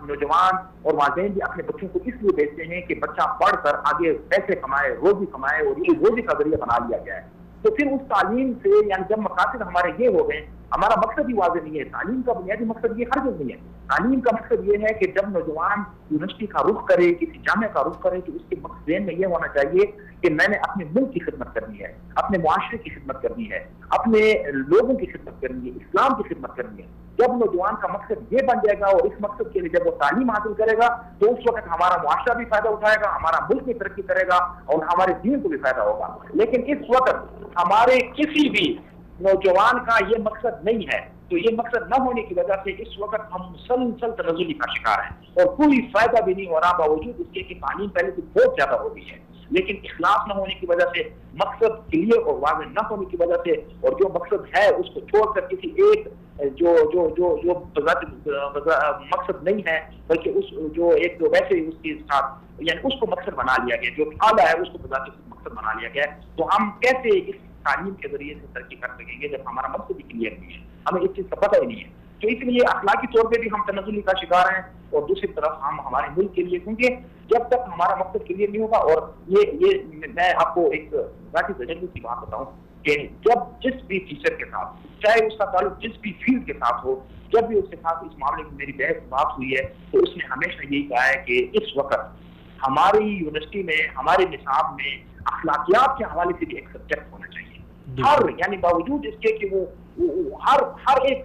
Speaker 4: نوجوان اور والدین بھی اپنے بچوں کو اس لیے بھیجتے ہیں کہ بچہ پڑھ کر آگے پیسے کمائے، روزی کمائے، اور یہ روزی کا ذریعہ بنا لیا گیا ہے. تو پھر اس تعلیم سے یعنی جب مقاصد ہمارے یہ ہو گئے، ہمارا مقصد ہی واضح نہیں ہے. تعلیم کا بنیادی مقصد یہ ہرگز نہیں ہے. تعلیم کا مقصد یہ ہے کہ جب نوجوان یونیورسٹی کا رخ کرے، کسی جامعہ کا رخ کرے، تو اس کے مقصد میں یہ ہونا چاہیے کہ میں نے اپنے ملک کی خدمت کرنی ہے، اپنے معاشرے کی خدمت کرنی ہے، اپنے لوگوں کی خدمت کرنی ہے، اسلام کی خدمت کرنی ہے. جب نوجوان کا مقصد یہ بن جائے گا اور اس مقصد کے لیے جب وہ تعلیم حاصل کرے گا تو اس وقت ہمارا معاشرہ بھی فائدہ اٹھائے گا، ہمارا ملک بھی ترقی کرے گا اور ہمارے دین کو بھی فائدہ ہوگا. لیکن اس وقت ہمارے کسی بھی نوجوان کا یہ مقصد نہیں ہے. تو یہ مقصد نہ ہونے کی وجہ سے اس وقت ہم مسلسل تنزلی کا شکار ہیں اور کوئی فائدہ بھی نہیں ہو رہا، باوجود اس کے کہ تعلیم پہلے سے بہت زیادہ ہو گئی ہے. لیکن اخلاص نہ ہونے کی وجہ سے، مقصد کلیئر اور واضح نہ ہونے کی وجہ سے، اور جو مقصد ہے اس کو چھوڑ کر کسی ایک جو مقصد نہیں ہے بلکہ اس جو ایک ویسے اس کے ساتھ یعنی اس کو مقصد بنا لیا گیا، جو اعلیٰ ہے اس کو بذات مقصد بنا لیا گیا ہے. تو ہم کیسے اس تعلیم کے ذریعے سے ترقی کر سکیں گے جب ہمارا مقصد بھی کلیئر نہیں ہے، ہمیں اس چیز کا پتہ ہی نہیں ہے. تو اس لیے اخلاقی طور پہ بھی ہم تنزلی کا شکار ہیں، اور دوسری طرف ہم ہمارے ملک کے لیے، کیونکہ جب تک ہمارا مقصد کلیئر نہیں ہوگا، اور یہ میں آپ کو ایک ذاتی تجربے کی بات بتاؤں کہ جب جس بھی ٹیچر کے ساتھ، چاہے اس کا تعلق جس بھی فیلڈ کے ساتھ ہو، جب بھی اس کے ساتھ اس معاملے میں میری بحث بات ہوئی ہے تو اس نے ہمیشہ یہی کہا ہے کہ اس وقت ہماری یونیورسٹی میں، ہمارے نصاب میں اخلاقیات کے حوالے سے بھی ایک سبجیکٹ ہونا چاہیے. ہر یعنی باوجود اس کے کہ وہ ہر ایک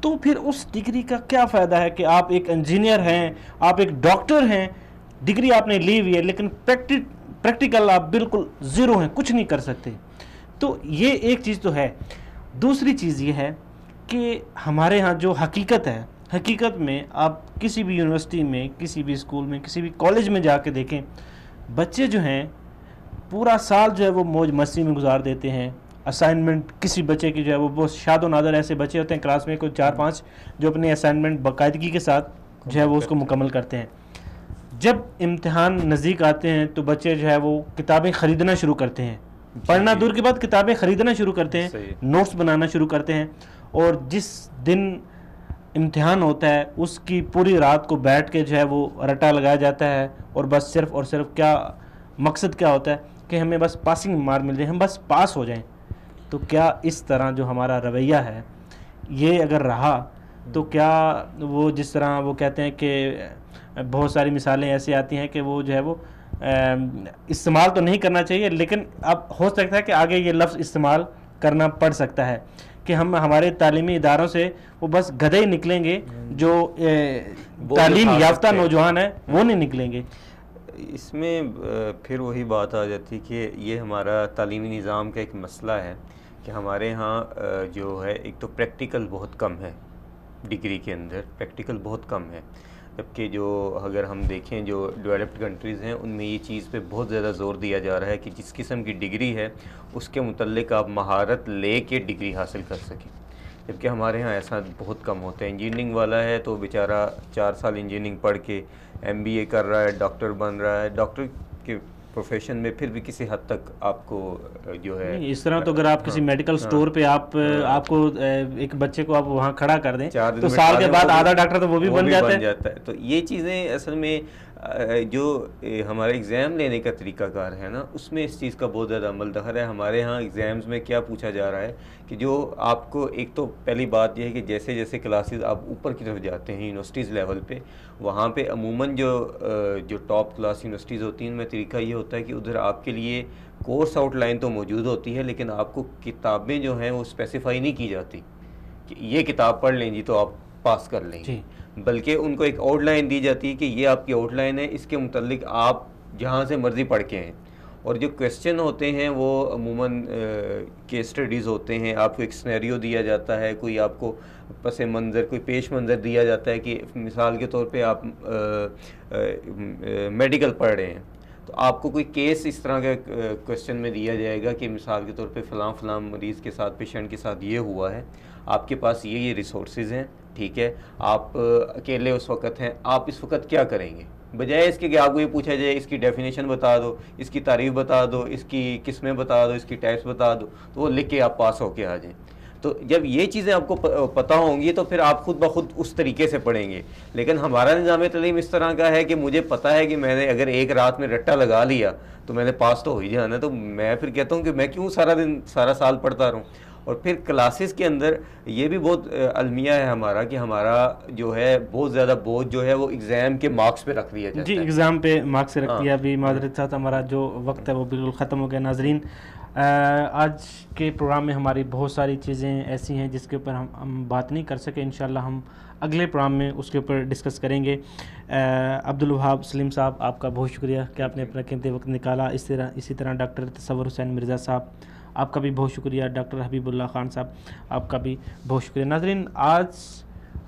Speaker 1: تو پھر اس ڈگری کا کیا فائدہ ہے کہ آپ ایک انجینئر ہیں, آپ ایک ڈاکٹر ہیں, ڈگری آپ نے لی ہوئی ہے لیکن پریکٹیکل آپ بالکل زیرو ہیں, کچھ نہیں کر سکتے. تو یہ ایک چیز تو ہے. دوسری چیز یہ ہے کہ ہمارے ہاں جو حقیقت ہے, حقیقت میں آپ کسی بھی یونیورسٹی میں, کسی بھی اسکول میں, کسی بھی کالج میں جا کے دیکھیں, بچے جو ہیں پورا سال جو ہے وہ موج مستی میں گزار دیتے ہیں. اسائنمنٹ کسی بچے کی جو ہے وہ بہت شاد و نادر ایسے بچے ہوتے ہیں کلاس میں کوئی 4-5 جو اپنے اسائنمنٹ باقاعدگی کے ساتھ جو ہے وہ اس کو مکمل کرتے ہیں. جب امتحان نزدیک آتے ہیں تو بچے جو ہے وہ کتابیں خریدنا شروع کرتے ہیں, پڑھنا دور کی بات کتابیں خریدنا شروع کرتے ہیں, نوٹس بنانا شروع کرتے ہیں, اور جس دن امتحان ہوتا ہے اس کی پوری رات کو بیٹھ کے جو ہے وہ رٹا لگایا جاتا ہے, اور بس صرف اور صرف کیا مقصد کیا ہوتا ہے کہ ہمیں بس پاسنگ مارک مل جائے, ہم بس پاس ہو جائیں. تو کیا اس طرح جو ہمارا رویہ ہے یہ اگر رہا تو کیا وہ جس طرح وہ کہتے ہیں کہ بہت ساری مثالیں ایسی آتی ہیں کہ وہ جو ہے وہ استعمال تو نہیں کرنا چاہیے لیکن اب ہو سکتا ہے کہ آگے یہ لفظ استعمال کرنا پڑ سکتا ہے کہ ہم ہمارے تعلیمی اداروں سے وہ بس گدھے ہی نکلیں گے, جو تعلیم یافتہ نوجوان ہیں وہ نہیں نکلیں گے.
Speaker 2: اس میں پھر وہی بات آ جاتی کہ یہ ہمارا تعلیمی نظام کا ایک مسئلہ ہے کہ ہمارے ہاں جو ہے ایک تو پریکٹیکل بہت کم ہے, ڈگری کے اندر پریکٹیکل بہت کم ہے, جبکہ جو اگر ہم دیکھیں جو ڈیولپڈ کنٹریز ہیں ان میں یہ چیز پہ بہت زیادہ زور دیا جا رہا ہے کہ جس قسم کی ڈگری ہے اس کے متعلق آپ مہارت لے کے ڈگری حاصل کر سکیں, جبکہ ہمارے ہاں ایسا بہت کم ہوتا ہے. انجینئرنگ والا ہے تو بیچارہ 4 سال انجینئرنگ پڑھ کے MBA کر رہا ہے, ڈاکٹر بن رہا ہے, ڈاکٹر کے پروفیشن میں پھر بھی کسی حد تک آپ کو جو ہے
Speaker 1: اس طرح تو اگر آپ کسی میڈیکل سٹور پہ آپ کو ایک بچے کو آپ وہاں کھڑا کر دیں تو سال کے بعد آدھا ڈاکٹر تو وہ بھی بن جاتا ہے.
Speaker 2: تو یہ چیزیں اصل میں جو ہمارے ایگزام لینے کا طریقہ کار ہے نا اس میں اس چیز کا بہت زیادہ عمل دخل ہے. ہمارے ہاں ایگزامز میں کیا پوچھا جا رہا ہے کہ جو آپ کو ایک تو پہلی بات یہ ہے کہ جیسے جیسے کلاسز آپ اوپر کی طرف جاتے ہیں یونیورسٹیز لیول پہ, وہاں پہ عموماً جو ٹاپ کلاس یونیورسٹیز ہوتی ہیں ان میں طریقہ یہ ہوتا ہے کہ ادھر آپ کے لیے کورس آؤٹ لائن تو موجود ہوتی ہے لیکن آپ کو کتابیں جو ہیں وہ اسپیسیفائی نہیں کی جاتی کہ یہ کتاب پڑھ لیں جی تو آپ پاس کر لیں گے, بلکہ ان کو ایک آؤٹ لائن دی جاتی ہے کہ یہ آپ کی آؤٹ لائن ہے, اس کے متعلق آپ جہاں سے مرضی پڑھ کے ہیں. اور جو کویسچن ہوتے ہیں وہ عموماً کیس اسٹڈیز ہوتے ہیں, آپ کو ایک سینیریو دیا جاتا ہے, کوئی آپ کو پس منظر کوئی پیش منظر دیا جاتا ہے کہ مثال کے طور پہ آپ میڈیکل پڑھ رہے ہیں تو آپ کو کوئی کیس اس طرح کا کویسچن میں دیا جائے گا کہ مثال کے طور پہ فلاں فلاں مریض کے ساتھ پیشنٹ کے ساتھ یہ ہوا ہے, آپ کے پاس یہ ریسورسز ہیں, ٹھیک ہے, آپ اکیلے اس وقت ہیں, آپ اس وقت کیا کریں گے, بجائے اس کے کہ آپ کو یہ پوچھا جائے اس کی ڈیفینیشن بتا دو, اس کی تعریف بتا دو, اس کی قسمیں بتا دو, اس کی ٹائپس بتا دو, تو وہ لکھ کے آپ پاس ہو کے آ جائیں. تو جب یہ چیزیں آپ کو پتہ ہوں گی تو پھر آپ خود بخود اس طریقے سے پڑھیں گے. لیکن ہمارا نظام تعلیم اس طرح کا ہے کہ مجھے پتہ ہے کہ میں نے اگر ایک رات میں رٹا لگا لیا تو میں نے پاس تو ہو ہی جانا, تو میں پھر کہتا ہوں کہ میں کیوں سارا سال پڑھتا رہوں. اور پھر کلاسز کے اندر یہ بھی بہت المیہ ہے ہمارا کہ ہمارا جو ہے بہت زیادہ بوجھ جو ہے وہ ایگزام کے مارکس پہ رکھ دیا جاتا ہے.
Speaker 1: جی ایگزام پہ مارکس سے رکھ دیا. ابھی معذرت ساتھ ہمارا جو وقت ہے وہ بالکل ختم ہو گیا. ناظرین آج کے پروگرام میں ہماری بہت ساری چیزیں ایسی ہیں جس کے اوپر ہم بات نہیں کر سکے. انشاءاللہ ہم اگلے پروگرام میں اس کے اوپر ڈسکس کریں گے. عبدالوہاب سلیم صاحب آپ کا بہت شکریہ کہ آپ نے اپنا قیمتی وقت نکالا. اسی طرح ڈاکٹر تصور حسین مرزا صاحب آپ کا بھی بہت شکریہ. ڈاکٹر حبیب اللہ خان صاحب آپ کا بھی بہت شکریہ. ناظرین آج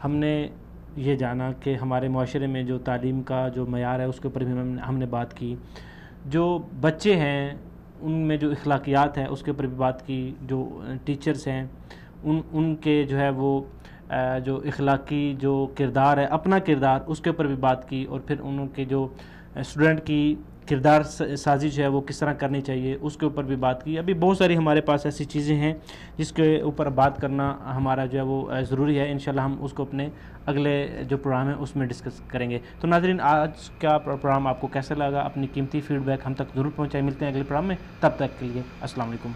Speaker 1: ہم نے یہ جانا کہ ہمارے معاشرے میں جو تعلیم کا جو معیار ہے اس کے اوپر بھی ہم نے بات کی. جو بچے ہیں ان میں جو اخلاقیات ہے اس کے اوپر بھی بات کی. جو ٹیچرز ہیں ان کے جو ہے وہ جو اخلاقی جو کردار ہے اپنا کردار اس کے اوپر بھی بات کی. اور پھر ان کے جو اسٹوڈنٹ کی کردار سازی جو ہے وہ کس طرح کرنی چاہیے اس کے اوپر بھی بات کی. ابھی بہت ساری ہمارے پاس ایسی چیزیں ہیں جس کے اوپر بات کرنا ہمارا جو ہے وہ ضروری ہے. انشاءاللہ ہم اس کو اپنے اگلے جو پروگرام ہے اس میں ڈسکس کریں گے. تو ناظرین آج کا پروگرام آپ کو کیسا لگا, اپنی قیمتی فیڈ بیک ہم تک ضرور پہنچائیں. ملتے ہیں اگلے پروگرام میں, تب تک کے لیے السلام علیکم.